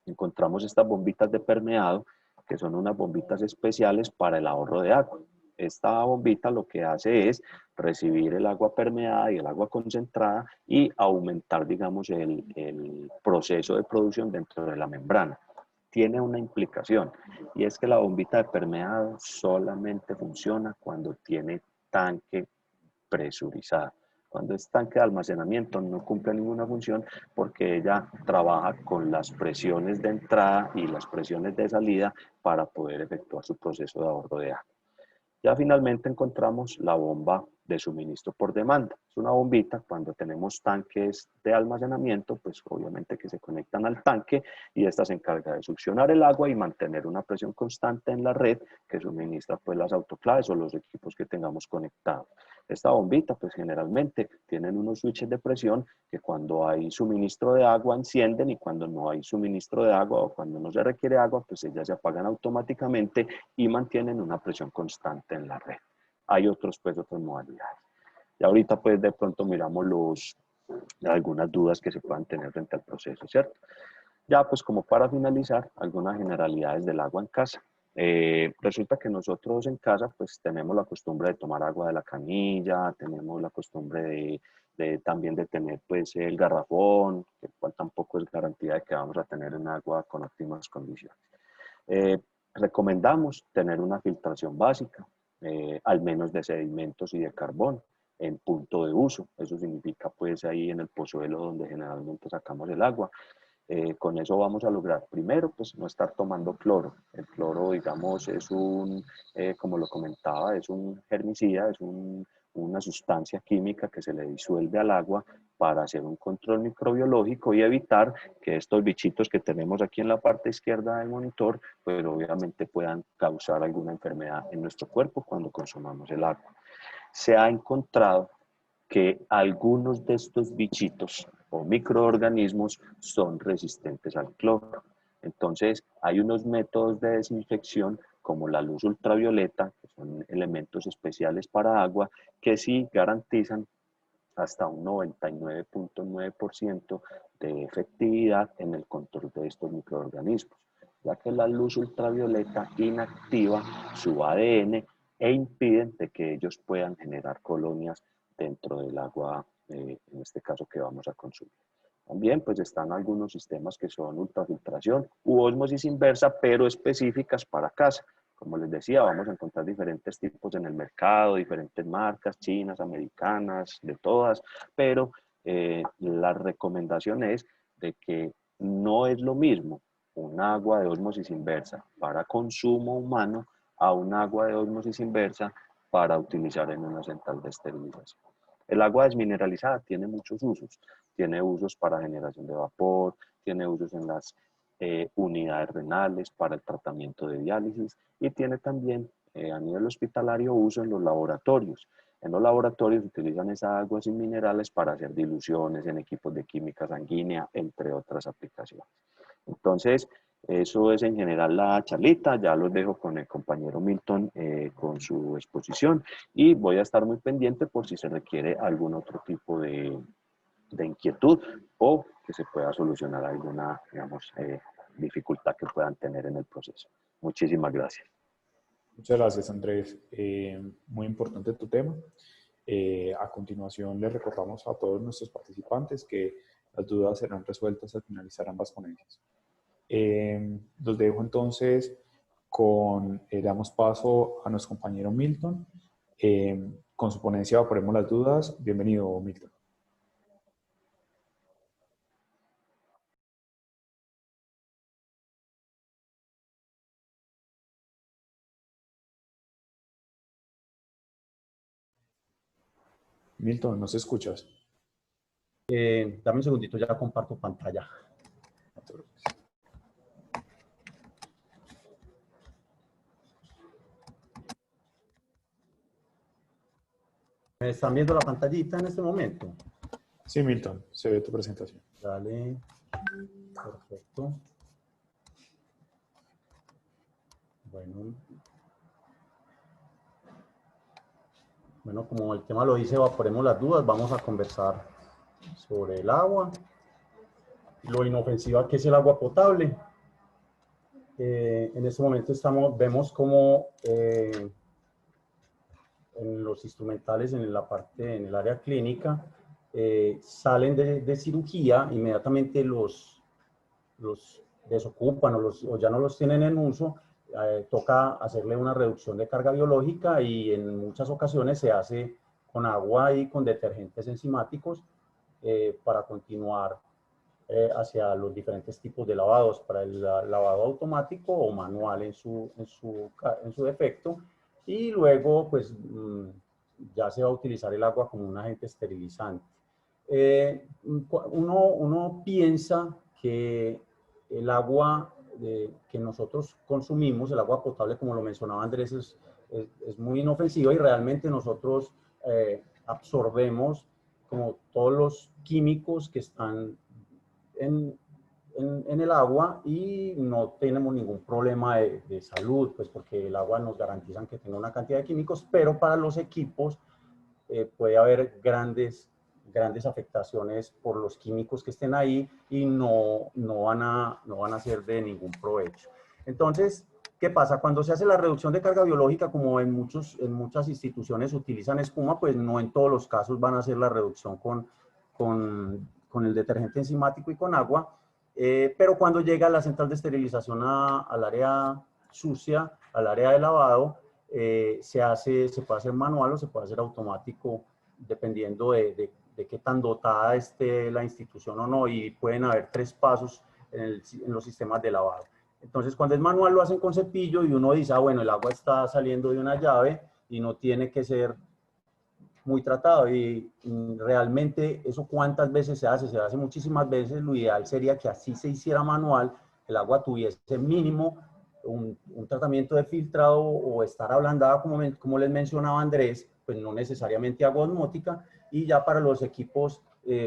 Speaker 2: encontramos estas bombitas de permeado que son unas bombitas especiales para el ahorro de agua. Esta bombita lo que hace es recibir el agua permeada y el agua concentrada y aumentar, digamos, el proceso de producción dentro de la membrana. Tiene una implicación y es que la bombita de permeado solamente funciona cuando tiene tanque presurizado. Cuando es tanque de almacenamiento no cumple ninguna función porque ella trabaja con las presiones de entrada y las presiones de salida para poder efectuar su proceso de ahorro de agua. Ya finalmente encontramos la bomba de suministro por demanda. Es una bombita cuando tenemos tanques de almacenamiento, pues obviamente que se conectan al tanque y esta se encarga de succionar el agua y mantener una presión constante en la red que suministra pues las autoclaves o los equipos que tengamos conectados. Esta bombita pues generalmente tienen unos switches de presión que cuando hay suministro de agua encienden y cuando no hay suministro de agua o cuando no se requiere agua pues ellas se apagan automáticamente y mantienen una presión constante en la red. Hay otras modalidades. Y ahorita pues de pronto miramos algunas dudas que se puedan tener frente al proceso, ¿cierto? Ya pues como para finalizar, algunas generalidades del agua en casa. Resulta que nosotros en casa pues tenemos la costumbre de tomar agua de la canilla, tenemos la costumbre también de tener pues el garrafón, que cual tampoco es garantía de que vamos a tener un agua con óptimas condiciones. Recomendamos tener una filtración básica, al menos de sedimentos y de carbón en punto de uso. Eso significa pues ahí en el pozuelo donde generalmente sacamos el agua. Con eso vamos a lograr, primero, pues no estar tomando cloro. El cloro, digamos, es como lo comentaba, es un germicida, es una sustancia química que se le disuelve al agua para hacer un control microbiológico y evitar que estos bichitos que tenemos aquí en la parte izquierda del monitor, pues obviamente puedan causar alguna enfermedad en nuestro cuerpo cuando consumamos el agua. Se ha encontrado que algunos de estos bichitos o microorganismos son resistentes al cloro. Entonces, hay unos métodos de desinfección como la luz ultravioleta, que son elementos especiales para agua, que sí garantizan hasta un 99.9% de efectividad en el control de estos microorganismos, ya que la luz ultravioleta inactiva su ADN e impiden de que ellos puedan generar colonias dentro del agua, en este caso que vamos a consumir. También pues están algunos sistemas que son ultrafiltración u ósmosis inversa, pero específicas para casa. Como les decía, vamos a encontrar diferentes tipos en el mercado, diferentes marcas, chinas, americanas, de todas, pero la recomendación es de que no es lo mismo un agua de ósmosis inversa para consumo humano a un agua de ósmosis inversa para utilizar en una central de esterilización. El agua desmineralizada tiene muchos usos. Tiene usos para generación de vapor, tiene usos en las unidades renales para el tratamiento de diálisis y tiene también a nivel hospitalario uso en los laboratorios. En los laboratorios utilizan esas aguas sin minerales para hacer diluciones en equipos de química sanguínea, entre otras aplicaciones. Entonces, eso es en general la charlita. Ya los dejo con el compañero Milton con su exposición y voy a estar muy pendiente por si se requiere algún otro tipo de inquietud o que se pueda solucionar alguna, digamos, dificultad que puedan tener en el proceso. Muchísimas gracias.
Speaker 1: Muchas gracias, Andrés. Muy importante tu tema. A continuación, le recordamos a todos nuestros participantes que las dudas serán resueltas al finalizar ambas ponencias. Los dejo entonces damos paso a nuestro compañero Milton. Con su ponencia evaporemos las dudas. Bienvenido, Milton. Milton, ¿nos escuchas?
Speaker 4: Dame un segundito, ya comparto pantalla. ¿Me están viendo la pantallita en este momento?
Speaker 1: Sí, Milton, se ve tu presentación.
Speaker 4: Dale, perfecto. Bueno, como el tema lo dice, evaporemos las dudas, vamos a conversar sobre el agua, lo inofensiva que es el agua potable. En este momento vemos cómo en los instrumentales en el área clínica salen de cirugía, inmediatamente los desocupan o ya no los tienen en uso. Toca hacerle una reducción de carga biológica y en muchas ocasiones se hace con agua y con detergentes enzimáticos para continuar hacia los diferentes tipos de lavados, para el lavado automático o manual en su defecto, y luego pues ya se va a utilizar el agua como un agente esterilizante. Uno piensa que el agua que nosotros consumimos, el agua potable, como lo mencionaba Andrés, es muy inofensiva y realmente nosotros absorbemos como todos los químicos que están en el agua y no tenemos ningún problema de salud, pues porque el agua nos garantizan que tenga una cantidad de químicos, pero para los equipos puede haber grandes afectaciones por los químicos que estén ahí y no van a ser de ningún provecho. Entonces, ¿qué pasa? Cuando se hace la reducción de carga biológica, como en muchas instituciones utilizan espuma, pues no en todos los casos van a hacer la reducción con el detergente enzimático y con agua, pero cuando llega la central de esterilización al área sucia, al área de lavado, se puede hacer manual o se puede hacer automático, dependiendo de qué tan dotada esté la institución o no, y pueden haber 3 pasos en los sistemas de lavado. Entonces, cuando es manual lo hacen con cepillo y uno dice, bueno, el agua está saliendo de una llave y no tiene que ser muy tratado. Y realmente eso cuántas veces se hace muchísimas veces. Lo ideal sería que así se hiciera manual, el agua tuviese mínimo un tratamiento de filtrado o estar ablandada, como les mencionaba Andrés, pues no necesariamente agua osmótica. Y ya para los equipos,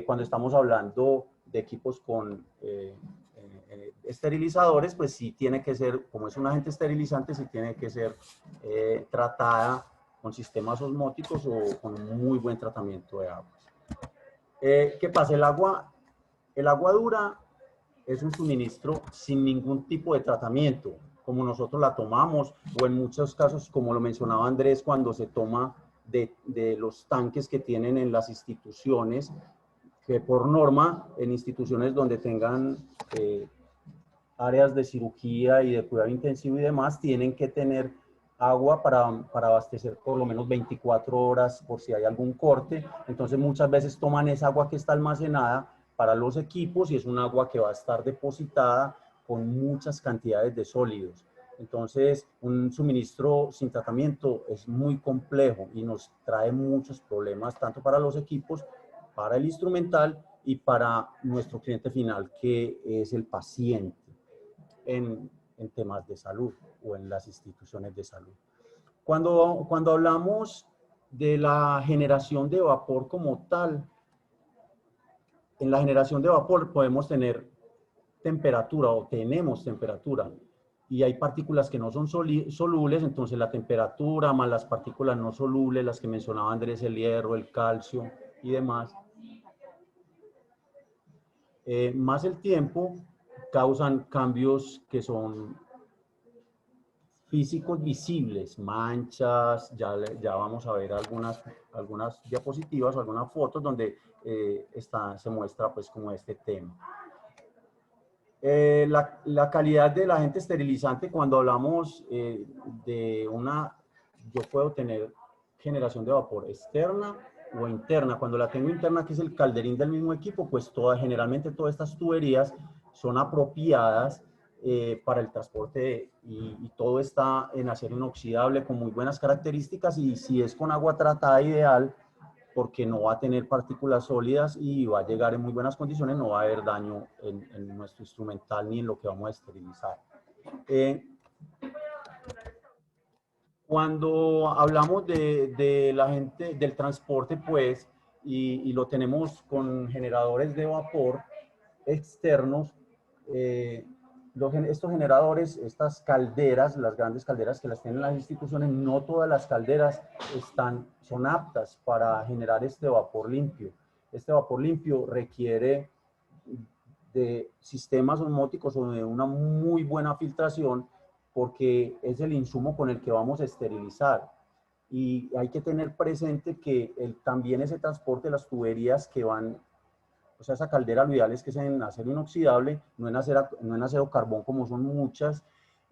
Speaker 4: cuando estamos hablando de equipos con esterilizadores, pues sí tiene que ser, como es un agente esterilizante, sí tiene que ser tratada con sistemas osmóticos o con un muy buen tratamiento de aguas. ¿Qué pasa? El agua dura es un suministro sin ningún tipo de tratamiento, como nosotros la tomamos, o en muchos casos, como lo mencionaba Andrés, cuando se toma de los tanques que tienen en las instituciones, que por norma, en instituciones donde tengan áreas de cirugía y de cuidado intensivo y demás, tienen que tener agua para abastecer por lo menos 24 horas por si hay algún corte. Entonces muchas veces toman esa agua que está almacenada para los equipos y es un agua que va a estar depositada con muchas cantidades de sólidos. Entonces un suministro sin tratamiento es muy complejo y nos trae muchos problemas tanto para los equipos, para el instrumental y para nuestro cliente final, que es el paciente en temas de salud o en las instituciones de salud. Cuando hablamos de la generación de vapor como tal, en la generación de vapor podemos tener temperatura o tenemos temperatura y hay partículas que no son solubles, entonces la temperatura más las partículas no solubles, las que mencionaba Andrés, el hierro, el calcio y demás, más el tiempo, causan cambios que son físicos visibles, manchas, ya vamos a ver algunas diapositivas o algunas fotos donde se muestra pues como este tema. La calidad del agente esterilizante, cuando hablamos yo puedo tener generación de vapor externa o interna. Cuando la tengo interna, que es el calderín del mismo equipo, pues generalmente todas estas tuberías son apropiadas para el transporte y todo está en acero inoxidable con muy buenas características, y si es con agua tratada ideal, porque no va a tener partículas sólidas y va a llegar en muy buenas condiciones, no va a haber daño en nuestro instrumental ni en lo que vamos a esterilizar. Cuando hablamos de la gente del transporte, pues, y lo tenemos con generadores de vapor externos, estos generadores, estas calderas, las grandes calderas que las tienen las instituciones, no todas las calderas son aptas para generar este vapor limpio. Este vapor limpio requiere de sistemas osmóticos o de una muy buena filtración, porque es el insumo con el que vamos a esterilizar. Y hay que tener presente que también ese transporte de las tuberías que van, o sea, esa caldera lo ideal es que sea en acero inoxidable, no en acero carbón como son muchas,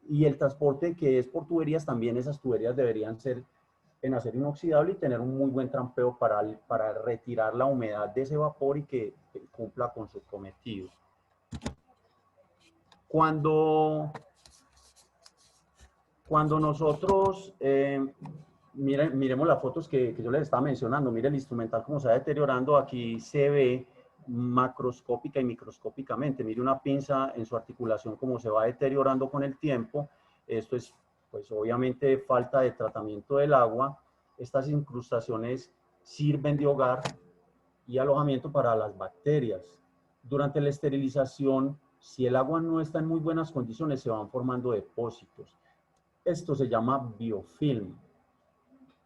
Speaker 4: y el transporte que es por tuberías, también esas tuberías deberían ser en acero inoxidable y tener un muy buen trampeo para retirar la humedad de ese vapor y que cumpla con su cometido. Cuando nosotros, miremos las fotos que yo les estaba mencionando, mire el instrumental cómo se va deteriorando, aquí se ve macroscópica y microscópicamente, mire una pinza en su articulación cómo se va deteriorando con el tiempo. Esto es, pues obviamente, falta de tratamiento del agua. Estas incrustaciones sirven de hogar y alojamiento para las bacterias. Durante la esterilización, si el agua no está en muy buenas condiciones, se van formando depósitos. Esto se llama biofilm.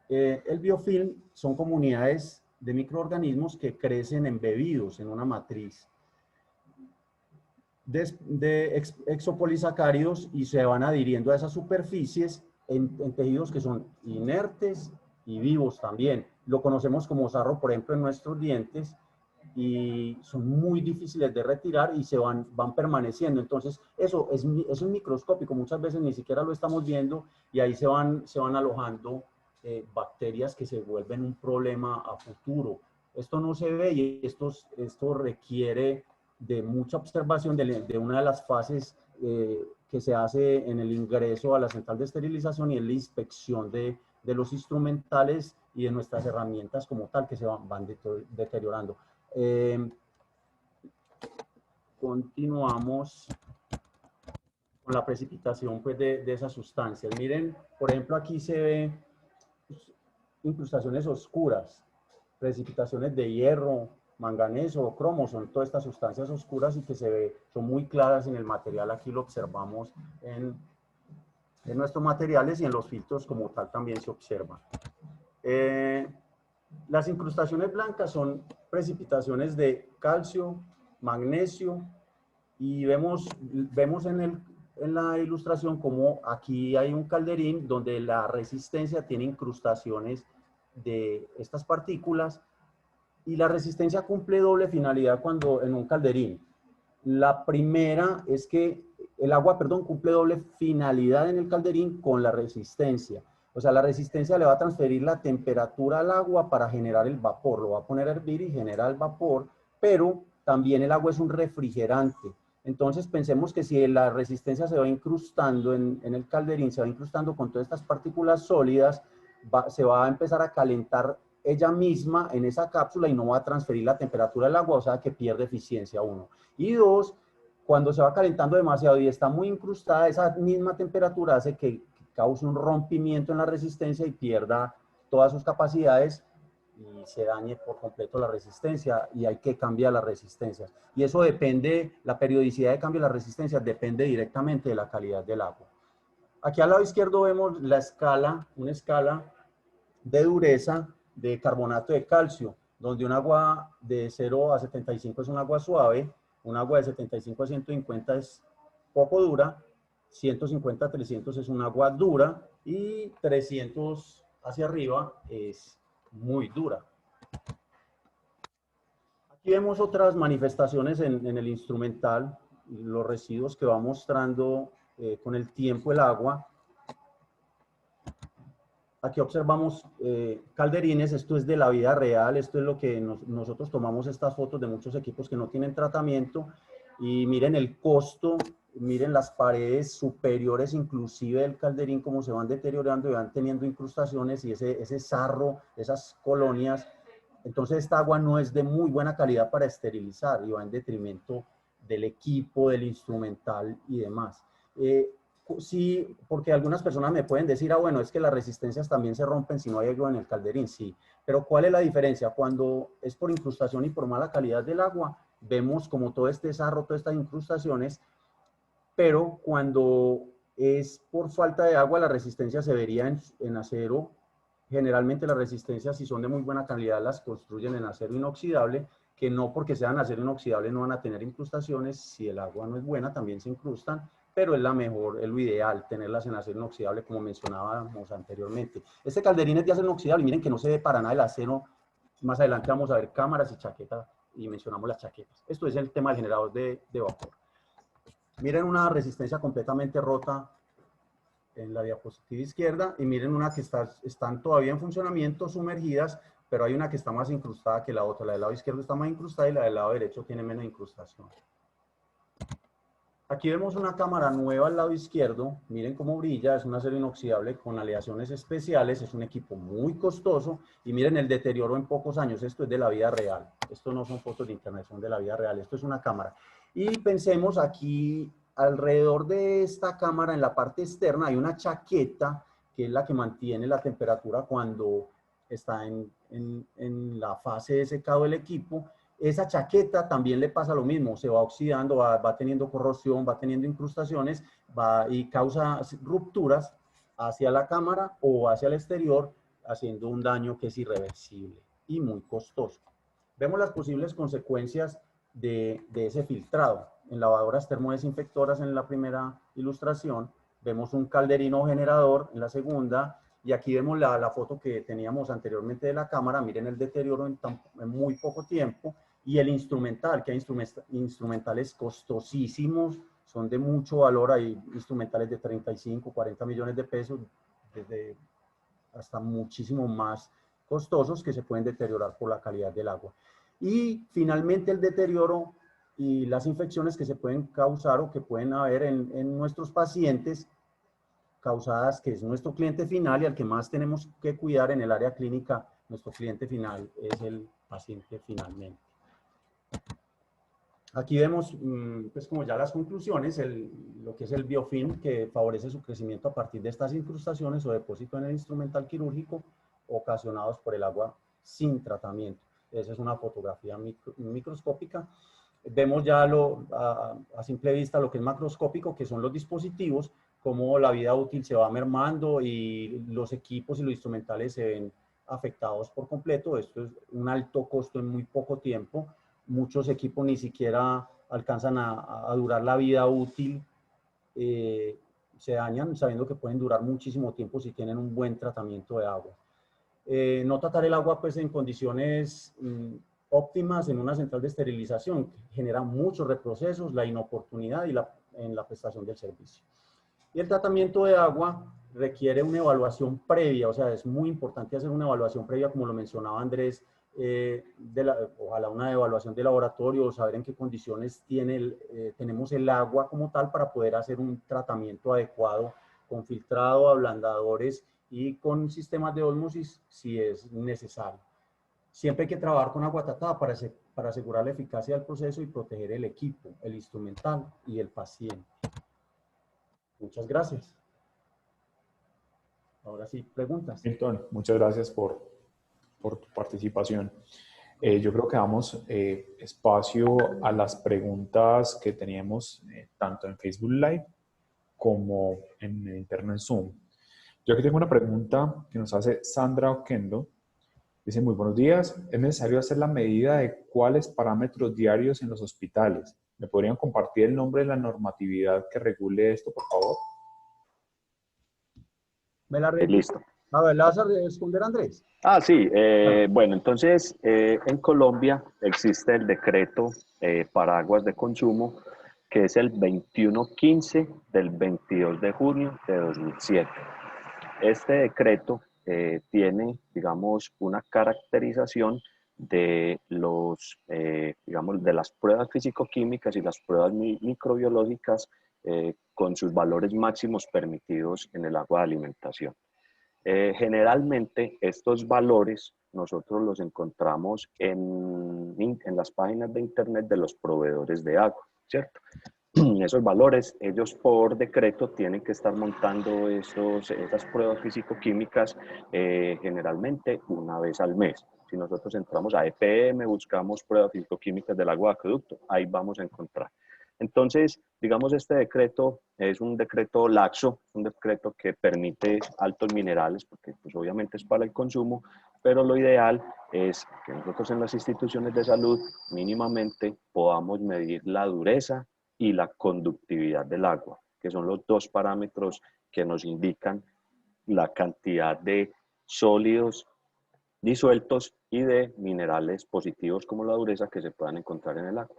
Speaker 4: El biofilm son comunidades de microorganismos que crecen embebidos en una matriz de exopolisacáridos y se van adhiriendo a esas superficies en tejidos que son inertes y vivos también. Lo conocemos como sarro, por ejemplo, en nuestros dientes, y son muy difíciles de retirar y se van permaneciendo. Entonces, eso es microscópico, muchas veces ni siquiera lo estamos viendo y ahí se van alojando bacterias que se vuelven un problema a futuro. Esto no se ve y esto requiere de mucha observación de una de las fases que se hace en el ingreso a la central de esterilización, y es la inspección de los instrumentales y de nuestras herramientas como tal, que se van deteriorando. Continuamos con la precipitación pues, de esas sustancias. Miren, por ejemplo, aquí se ve incrustaciones oscuras, precipitaciones de hierro, manganeso o cromo, son todas estas sustancias oscuras y que son muy claras en el material. Aquí lo observamos en nuestros materiales y en los filtros como tal también se observa. Las incrustaciones blancas son precipitaciones de calcio, magnesio, y vemos en la ilustración como aquí hay un calderín donde la resistencia tiene incrustaciones de estas partículas, y la resistencia cumple doble finalidad cuando en un calderín. La primera es que el agua, cumple doble finalidad en el calderín con la resistencia. O sea, la resistencia le va a transferir la temperatura al agua para generar el vapor. Lo va a poner a hervir y genera el vapor, pero también el agua es un refrigerante. Entonces, pensemos que si la resistencia se va incrustando en el calderín, se va incrustando con todas estas partículas sólidas, se va a empezar a calentar ella misma en esa cápsula y no va a transferir la temperatura del agua, o sea que pierde eficiencia, uno. Y dos, cuando se va calentando demasiado y está muy incrustada, esa misma temperatura hace que cause un rompimiento en la resistencia y pierda todas sus capacidades y se dañe por completo la resistencia, y hay que cambiar las resistencias. Y eso depende, la periodicidad de cambio de las resistencias depende directamente de la calidad del agua. Aquí al lado izquierdo vemos la escala, una escala de dureza de carbonato de calcio, donde un agua de 0 a 75 es un agua suave, un agua de 75 a 150 es poco dura, 150 a 300 es un agua dura, y 300 hacia arriba es muy dura. Aquí vemos otras manifestaciones en el instrumental, los residuos que va mostrando con el tiempo el agua. Aquí observamos calderines, esto es de la vida real, esto es lo que nosotros tomamos estas fotos de muchos equipos que no tienen tratamiento, y miren el costo, miren las paredes superiores inclusive del calderín cómo se van deteriorando y van teniendo incrustaciones y ese sarro, esas colonias. Entonces esta agua no es de muy buena calidad para esterilizar y va en detrimento del equipo, del instrumental y demás. Sí, porque algunas personas me pueden decir, bueno, es que las resistencias también se rompen si no hay agua en el calderín. Sí, pero ¿cuál es la diferencia? Cuando es por incrustación y por mala calidad del agua, vemos como todo este sarro, todas estas incrustaciones, pero cuando es por falta de agua, la resistencia se vería en acero. Generalmente las resistencias, si son de muy buena calidad, las construyen en acero inoxidable, que no porque sean acero inoxidable no van a tener incrustaciones. Si el agua no es buena, también se incrustan, pero es lo ideal, tenerlas en acero inoxidable, como mencionábamos anteriormente. Este calderín es de acero inoxidable, miren que no se ve para nada el acero. Más adelante vamos a ver cámaras y chaquetas, y mencionamos las chaquetas. Esto es el tema del generador de vapor. Miren una resistencia completamente rota en la diapositiva izquierda, y miren una que están todavía en funcionamiento, sumergidas, pero hay una que está más incrustada que la otra. La del lado izquierdo está más incrustada y la del lado derecho tiene menos incrustación. Aquí vemos una cámara nueva al lado izquierdo, miren cómo brilla, es un acero inoxidable con aleaciones especiales, es un equipo muy costoso, y miren el deterioro en pocos años. Esto es de la vida real, esto no son fotos de internet, son de la vida real, esto es una cámara. Y pensemos aquí, alrededor de esta cámara, en la parte externa, hay una chaqueta que es la que mantiene la temperatura cuando está en la fase de secado del equipo. Esa chaqueta también le pasa lo mismo, se va oxidando, va teniendo corrosión, va teniendo incrustaciones, y causa rupturas hacia la cámara o hacia el exterior, haciendo un daño que es irreversible y muy costoso. Vemos las posibles consecuencias de ese filtrado. En lavadoras termodesinfectoras en la primera ilustración, vemos un calderino generador en la segunda, y aquí vemos la foto que teníamos anteriormente de la cámara. Miren el deterioro en muy poco tiempo, y el instrumental, que hay instrumentales costosísimos, son de mucho valor, hay instrumentales de 35, 40 millones de pesos, desde hasta muchísimo más costosos, que se pueden deteriorar por la calidad del agua. Y finalmente el deterioro y las infecciones que se pueden causar o que pueden haber en nuestros pacientes, causadas, que es nuestro cliente final y al que más tenemos que cuidar en el área clínica. Nuestro cliente final es el paciente finalmente. Aquí vemos, pues como ya las conclusiones, lo que es el biofilm, que favorece su crecimiento a partir de estas incrustaciones o depósito en el instrumental quirúrgico ocasionados por el agua sin tratamiento. Esa es una fotografía microscópica. Vemos ya a simple vista lo que es macroscópico, que son los dispositivos, cómo la vida útil se va mermando y los equipos y los instrumentales se ven afectados por completo. Esto es un alto costo en muy poco tiempo. Muchos equipos ni siquiera alcanzan a durar la vida útil, se dañan sabiendo que pueden durar muchísimo tiempo si tienen un buen tratamiento de agua. No tratar el agua pues en condiciones óptimas en una central de esterilización genera muchos reprocesos, la inoportunidad y en la prestación del servicio. Y el tratamiento de agua requiere una evaluación previa, o sea, es muy importante hacer una evaluación previa, como lo mencionaba Andrés, ojalá una evaluación de laboratorio, saber en qué condiciones tenemos el agua como tal para poder hacer un tratamiento adecuado con filtrado, ablandadores y con sistemas de ósmosis si es necesario. Siempre hay que trabajar con agua tratada para asegurar la eficacia del proceso y proteger el equipo, el instrumental y el paciente. Muchas gracias. Ahora sí, preguntas.
Speaker 1: Milton, muchas gracias por tu participación. Yo creo que damos espacio a las preguntas que teníamos tanto en Facebook Live como en el interno en Zoom. Yo aquí tengo una pregunta que nos hace Sandra Oquendo. Dice, muy buenos días. ¿Es necesario hacer la medida de cuáles parámetros diarios en los hospitales? ¿Me podrían compartir el nombre de la normatividad que regule esto, por favor?
Speaker 4: ¿Me la
Speaker 2: Listo.
Speaker 4: A ver, ¿la vas a responder, Andrés?
Speaker 2: Sí. Bueno, entonces en Colombia existe el decreto para aguas de consumo, que es el 2115 del 22 de junio de 2007. Este decreto tiene, digamos, una caracterización de digamos, de las pruebas físico-químicas y las pruebas microbiológicas con sus valores máximos permitidos en el agua de alimentación. Generalmente estos valores nosotros los encontramos en las páginas de internet de los proveedores de agua, ¿cierto? Esos valores, ellos por decreto tienen que estar montando esas pruebas físico-químicas generalmente una vez al mes. Si nosotros entramos a EPM, buscamos pruebas físico-químicas del agua de acueducto, ahí vamos a encontrar. Entonces, digamos, este decreto es un decreto laxo, un decreto que permite altos minerales, porque pues, obviamente es para el consumo, pero lo ideal es que nosotros en las instituciones de salud mínimamente podamos medir la dureza y la conductividad del agua, que son los dos parámetros que nos indican la cantidad de sólidos disueltos y de minerales positivos como la dureza que se puedan encontrar en el agua.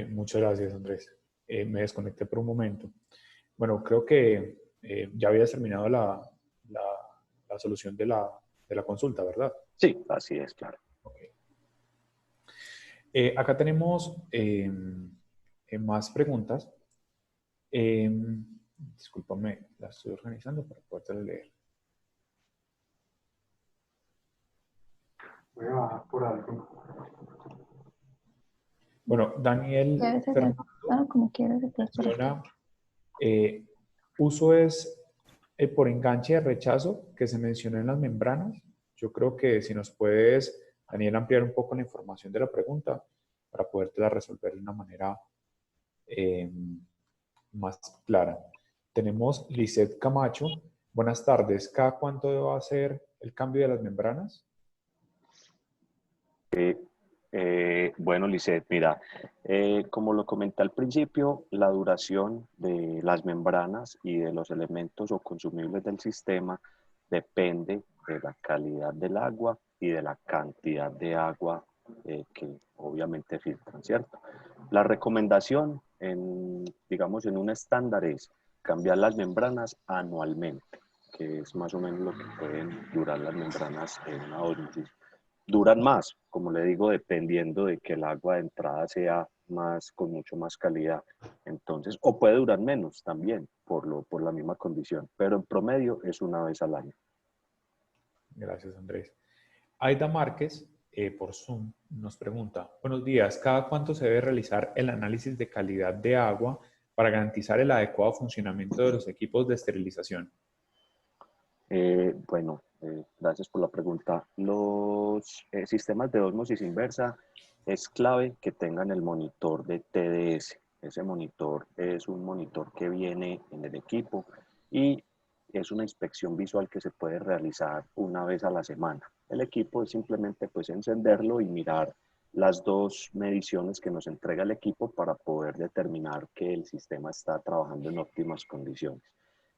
Speaker 1: Muchas gracias, Andrés. Me desconecté por un momento. Bueno, creo que ya habías terminado la solución de la consulta, ¿verdad?
Speaker 2: Sí, así es, claro.
Speaker 1: Okay. Acá tenemos más preguntas. Discúlpame, las estoy organizando para poder leer.
Speaker 5: Voy a bajar por algo.
Speaker 1: Bueno, Daniel Fernando
Speaker 6: como quieras,
Speaker 1: menciona, uso es por enganche de rechazo que se mencionó en las membranas. Yo creo que si nos puedes, Daniel, ampliar un poco la información de la pregunta para podértela resolver de una manera más clara. Tenemos Lisette Camacho. Buenas tardes. ¿Cada cuánto debo hacer el cambio de las membranas?
Speaker 2: Bueno, Lisette, mira, como lo comenté al principio, la duración de las membranas y de los elementos o consumibles del sistema depende de la calidad del agua y de la cantidad de agua que obviamente filtran, ¿cierto? La recomendación, digamos, en un estándar es cambiar las membranas anualmente, que es más o menos lo que pueden durar las membranas en una ósmosis. Duran más, como le digo, dependiendo de que el agua de entrada sea más, con mucho más calidad. Entonces, o puede durar menos también, por la misma condición, pero en promedio es una vez al año.
Speaker 1: Gracias, Andrés. Aida Márquez, por Zoom, nos pregunta, buenos días, ¿cada cuánto se debe realizar el análisis de calidad de agua para garantizar el adecuado funcionamiento de los equipos de esterilización?
Speaker 2: Bueno, gracias por la pregunta. Los sistemas de ósmosis inversa es clave que tengan el monitor de TDS. Ese monitor es un monitor que viene en el equipo y es una inspección visual que se puede realizar una vez a la semana. El equipo es simplemente pues encenderlo y mirar las dos mediciones que nos entrega el equipo para poder determinar que el sistema está trabajando en óptimas condiciones.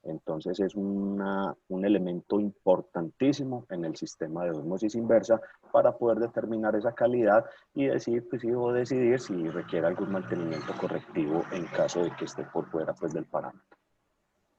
Speaker 2: Entonces es un elemento importantísimo en el sistema de ósmosis inversa para poder determinar esa calidad y decir, pues, o decidir si requiere algún mantenimiento correctivo en caso de que esté por fuera pues, del parámetro.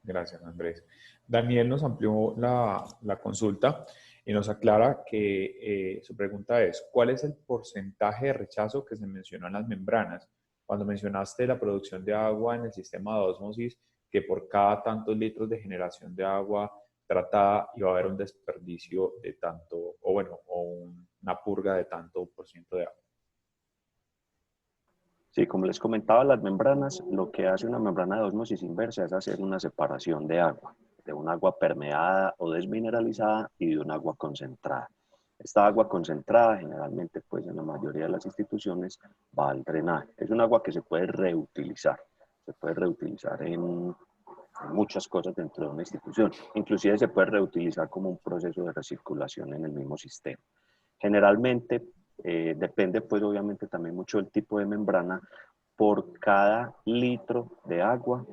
Speaker 1: Gracias, Andrés. Daniel nos amplió la consulta y nos aclara que su pregunta es, ¿cuál es el porcentaje de rechazo que se mencionó en las membranas? Cuando mencionaste la producción de agua en el sistema de ósmosis, que por cada tantos litros de generación de agua tratada iba a haber un desperdicio de tanto, o bueno, o una purga de tanto por ciento de agua.
Speaker 2: Sí, como les comentaba, las membranas, lo que hace una membrana de ósmosis inversa es hacer una separación de agua, de un agua permeada o desmineralizada y de un agua concentrada. Esta agua concentrada, generalmente, pues en la mayoría de las instituciones, va al drenaje. Es un agua que se puede reutilizar en muchas cosas dentro de una institución. Inclusive se puede reutilizar como un proceso de recirculación en el mismo sistema. Generalmente, depende pues obviamente también mucho del tipo de membrana, por cada litro de agua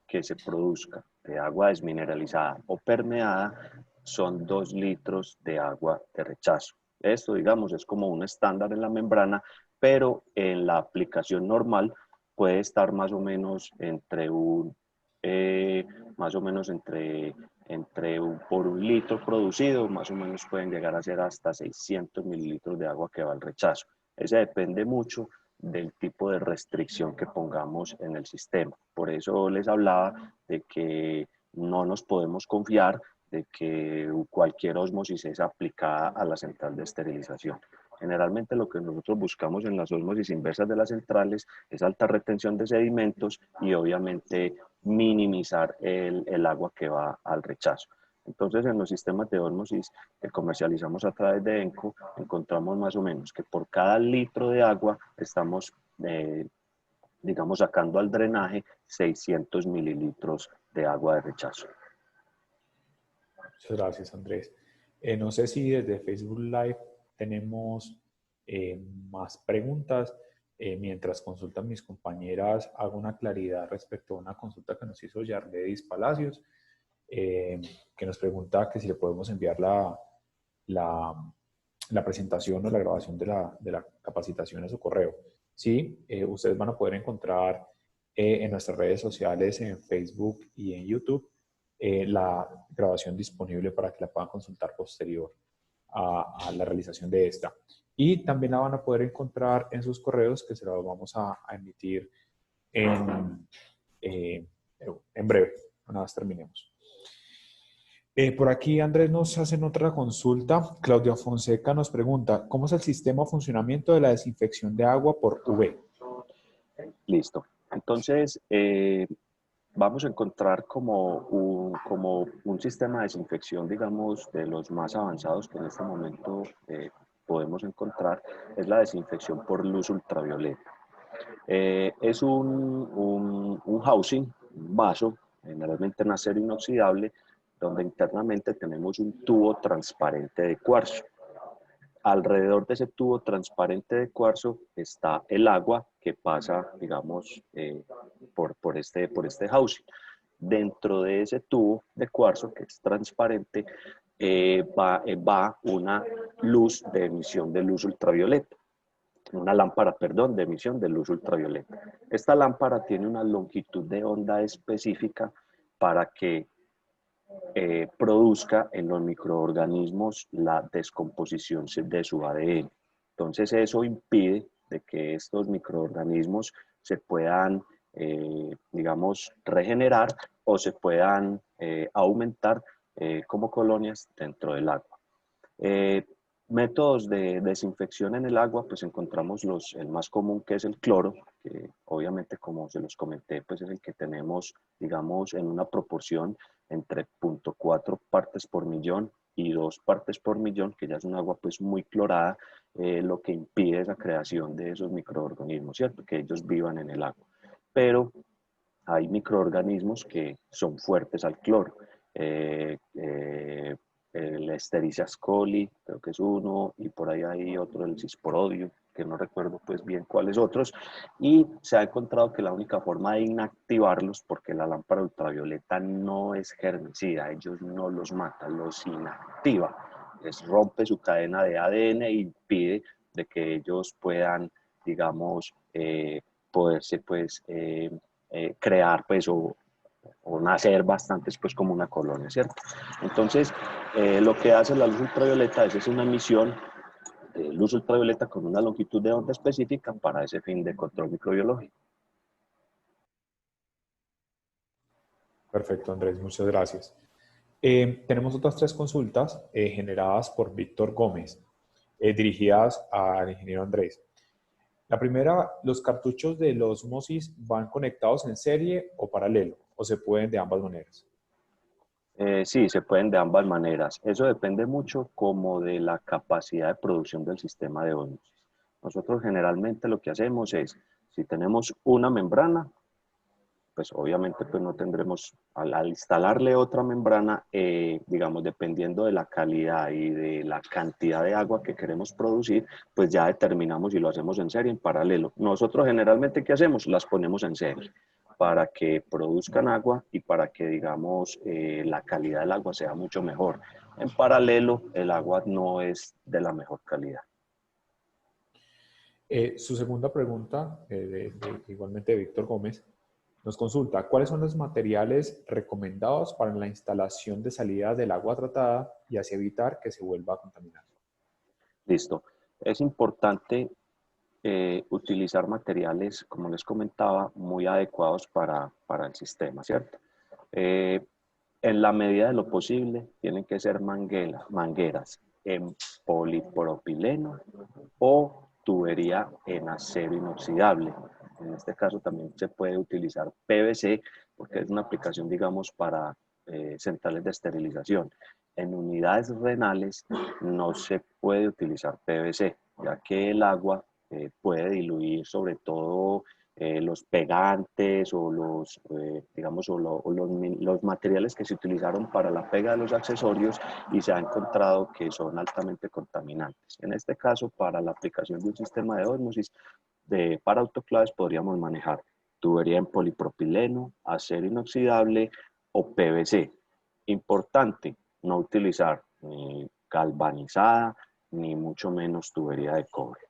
Speaker 2: que se produzca, de agua desmineralizada o permeada, son 2 litros de agua de rechazo. Esto, digamos, es como un estándar en la membrana, pero en la aplicación normal puede estar más o menos entre por un litro producido, más o menos pueden llegar a ser hasta 600 mililitros de agua que va al rechazo. Ese depende mucho del tipo de restricción que pongamos en el sistema. Por eso les hablaba de que no nos podemos confiar de que cualquier ósmosis es aplicada a la central de esterilización. Generalmente lo que nosotros buscamos en las ósmosis inversas de las centrales es alta retención de sedimentos y obviamente minimizar el agua que va al rechazo. Entonces, en los sistemas de ósmosis que comercializamos a través de ENCO, encontramos más o menos que por cada litro de agua estamos, digamos, sacando al drenaje 600 mililitros de agua de rechazo.
Speaker 1: Muchas gracias, Andrés. No sé si desde Facebook Live tenemos más preguntas. Mientras consultan mis compañeras, hago una claridad respecto a una consulta que nos hizo Yarledis Palacios, que nos pregunta que si le podemos enviar la presentación o la grabación de la capacitación a su correo. Sí, ustedes van a poder encontrar en nuestras redes sociales, en Facebook y en YouTube, la grabación disponible para que la puedan consultar posterior. a la realización de esta. Y también la van a poder encontrar en sus correos, que se los vamos a emitir en breve, una vez terminemos. Por aquí Andrés nos hacen otra consulta. Claudia Fonseca nos pregunta, ¿cómo es el sistema o funcionamiento de la desinfección de agua por UV?
Speaker 2: Listo. Entonces, vamos a encontrar como un sistema de desinfección, digamos, de los más avanzados que en este momento podemos encontrar, es la desinfección por luz ultravioleta. Es un housing, un vaso, generalmente en acero inoxidable, donde internamente tenemos un tubo transparente de cuarzo. Alrededor de ese tubo transparente de cuarzo está el agua que pasa, digamos, por este housing. Dentro de ese tubo de cuarzo, que es transparente, va una luz de emisión de luz ultravioleta. Una lámpara, perdón, de emisión de luz ultravioleta. Esta lámpara tiene una longitud de onda específica para que produzca en los microorganismos la descomposición de su ADN. Entonces eso impide de que estos microorganismos se puedan, digamos, regenerar o se puedan aumentar como colonias dentro del agua. Métodos de desinfección en el agua, pues encontramos el más común, que es el cloro, que obviamente, como se los comenté, pues es el que tenemos, digamos, en una proporción entre 0.4 partes por millón y 2 partes por millón, que ya es un agua pues muy clorada, lo que impide esa creación de esos microorganismos, ¿cierto? Que ellos vivan en el agua. Pero hay microorganismos que son fuertes al cloro. El Escherichia coli, creo que es uno, y por ahí hay otro, el Cisporodium, que no recuerdo pues bien cuáles otros, y se ha encontrado que la única forma de inactivarlos, porque la lámpara ultravioleta no es germicida, ellos no los matan, los inactiva, les rompe su cadena de ADN e impide de que ellos puedan, digamos, poderse pues crear pues o nacer bastantes pues como una colonia, ¿cierto? Entonces, lo que hace la luz ultravioleta es una emisión de luz ultravioleta con una longitud de onda específica para ese fin de control microbiológico.
Speaker 1: Perfecto, Andrés, muchas gracias. Tenemos otras tres consultas generadas por Víctor Gómez, dirigidas al ingeniero Andrés. La primera, ¿los cartuchos de la ósmosis van conectados en serie o paralelo? ¿O se pueden de ambas maneras?
Speaker 2: Sí, se pueden de ambas maneras. Eso depende mucho como de la capacidad de producción del sistema de ósmosis. Nosotros generalmente lo que hacemos es, si tenemos una membrana, pues obviamente pues no tendremos, al instalarle otra membrana, digamos, dependiendo de la calidad y de la cantidad de agua que queremos producir, pues ya determinamos si lo hacemos en serie, en paralelo. Nosotros generalmente, ¿qué hacemos? Las ponemos en serie para que produzcan agua y para que, digamos, la calidad del agua sea mucho mejor. En paralelo, el agua no es de la mejor calidad.
Speaker 1: Su segunda pregunta, igualmente de Víctor Gómez, nos consulta, ¿cuáles son los materiales recomendados para la instalación de salida del agua tratada y así evitar que se vuelva a contaminar?
Speaker 2: Listo. Es importante utilizar materiales, como les comentaba, muy adecuados para el sistema, ¿cierto? En la medida de lo posible, tienen que ser mangueras en polipropileno o tubería en acero inoxidable. En este caso también se puede utilizar PVC porque es una aplicación, digamos, para centrales de esterilización. En unidades renales no se puede utilizar PVC, ya que el agua puede diluir sobre todo los pegantes o digamos, los materiales que se utilizaron para la pega de los accesorios y se ha encontrado que son altamente contaminantes. En este caso, para la aplicación de un sistema de ósmosis para autoclaves podríamos manejar tubería en polipropileno, acero inoxidable o PVC. Importante, no utilizar ni galvanizada ni mucho menos tubería de cobre.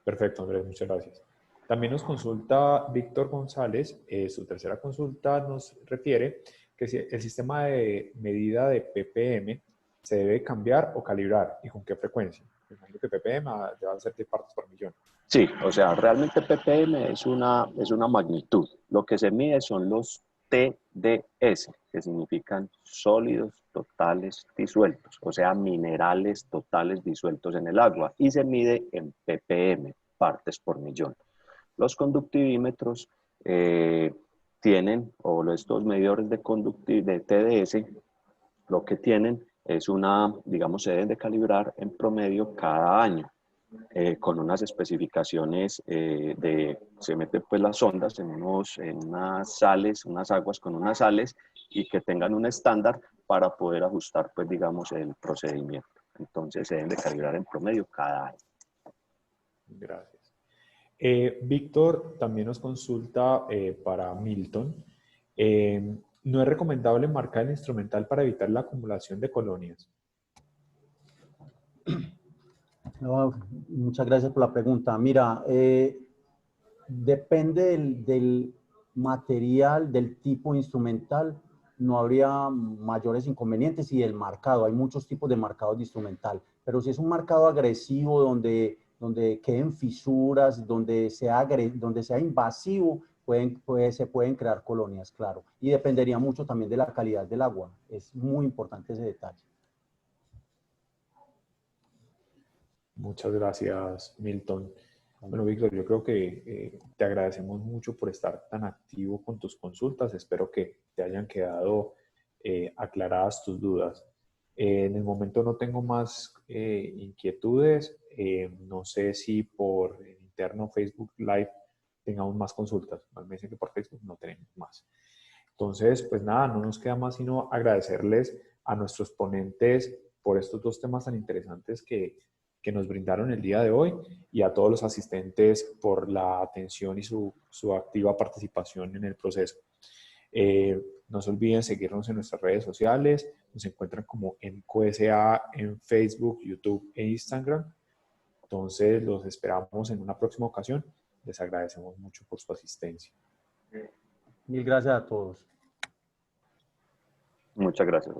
Speaker 1: Perfecto, Andrés, muchas gracias. También nos consulta Víctor González, su tercera consulta nos refiere que si el sistema de medida de ppm se debe cambiar o calibrar y con qué frecuencia. Me imagino que ppm debe ser de partes por millón.
Speaker 2: Sí, o sea, realmente ppm es una magnitud. Lo que se mide son los TDS, que significan sólidos totales disueltos, o sea, minerales totales disueltos en el agua, y se mide en ppm, partes por millón. Los conductivímetros tienen, o estos medidores de TDS, lo que tienen es digamos, se deben de calibrar en promedio cada año. Con unas especificaciones se meten pues las sondas en unas sales, unas aguas con unas sales y que tengan un estándar para poder ajustar pues digamos el procedimiento. Entonces se deben de calibrar en promedio cada año.
Speaker 1: Gracias. Víctor también nos consulta para Milton. ¿No es recomendable marcar el instrumental para evitar la acumulación de colonias?
Speaker 4: No, muchas gracias por la pregunta. Mira, depende del material, del tipo instrumental, no habría mayores inconvenientes y del marcado. Hay muchos tipos de marcados de instrumental, pero si es un marcado agresivo donde queden fisuras, donde sea invasivo, se pueden crear colonias, claro. Y dependería mucho también de la calidad del agua. Es muy importante ese detalle.
Speaker 1: Muchas gracias, Milton. Bueno, Víctor, yo creo que te agradecemos mucho por estar tan activo con tus consultas. Espero que te hayan quedado aclaradas tus dudas. En el momento no tengo más inquietudes. No sé si por el interno Facebook Live tengamos más consultas. Me dicen que por Facebook no tenemos más. Entonces, pues nada, no nos queda más sino agradecerles a nuestros ponentes por estos dos temas tan interesantes que nos brindaron el día de hoy y a todos los asistentes por la atención y su activa participación en el proceso. No se olviden seguirnos en nuestras redes sociales, nos encuentran como ENCOSA en Facebook, YouTube e Instagram. Entonces los esperamos en una próxima ocasión. Les agradecemos mucho por su asistencia.
Speaker 4: Mil gracias a todos.
Speaker 2: Muchas gracias.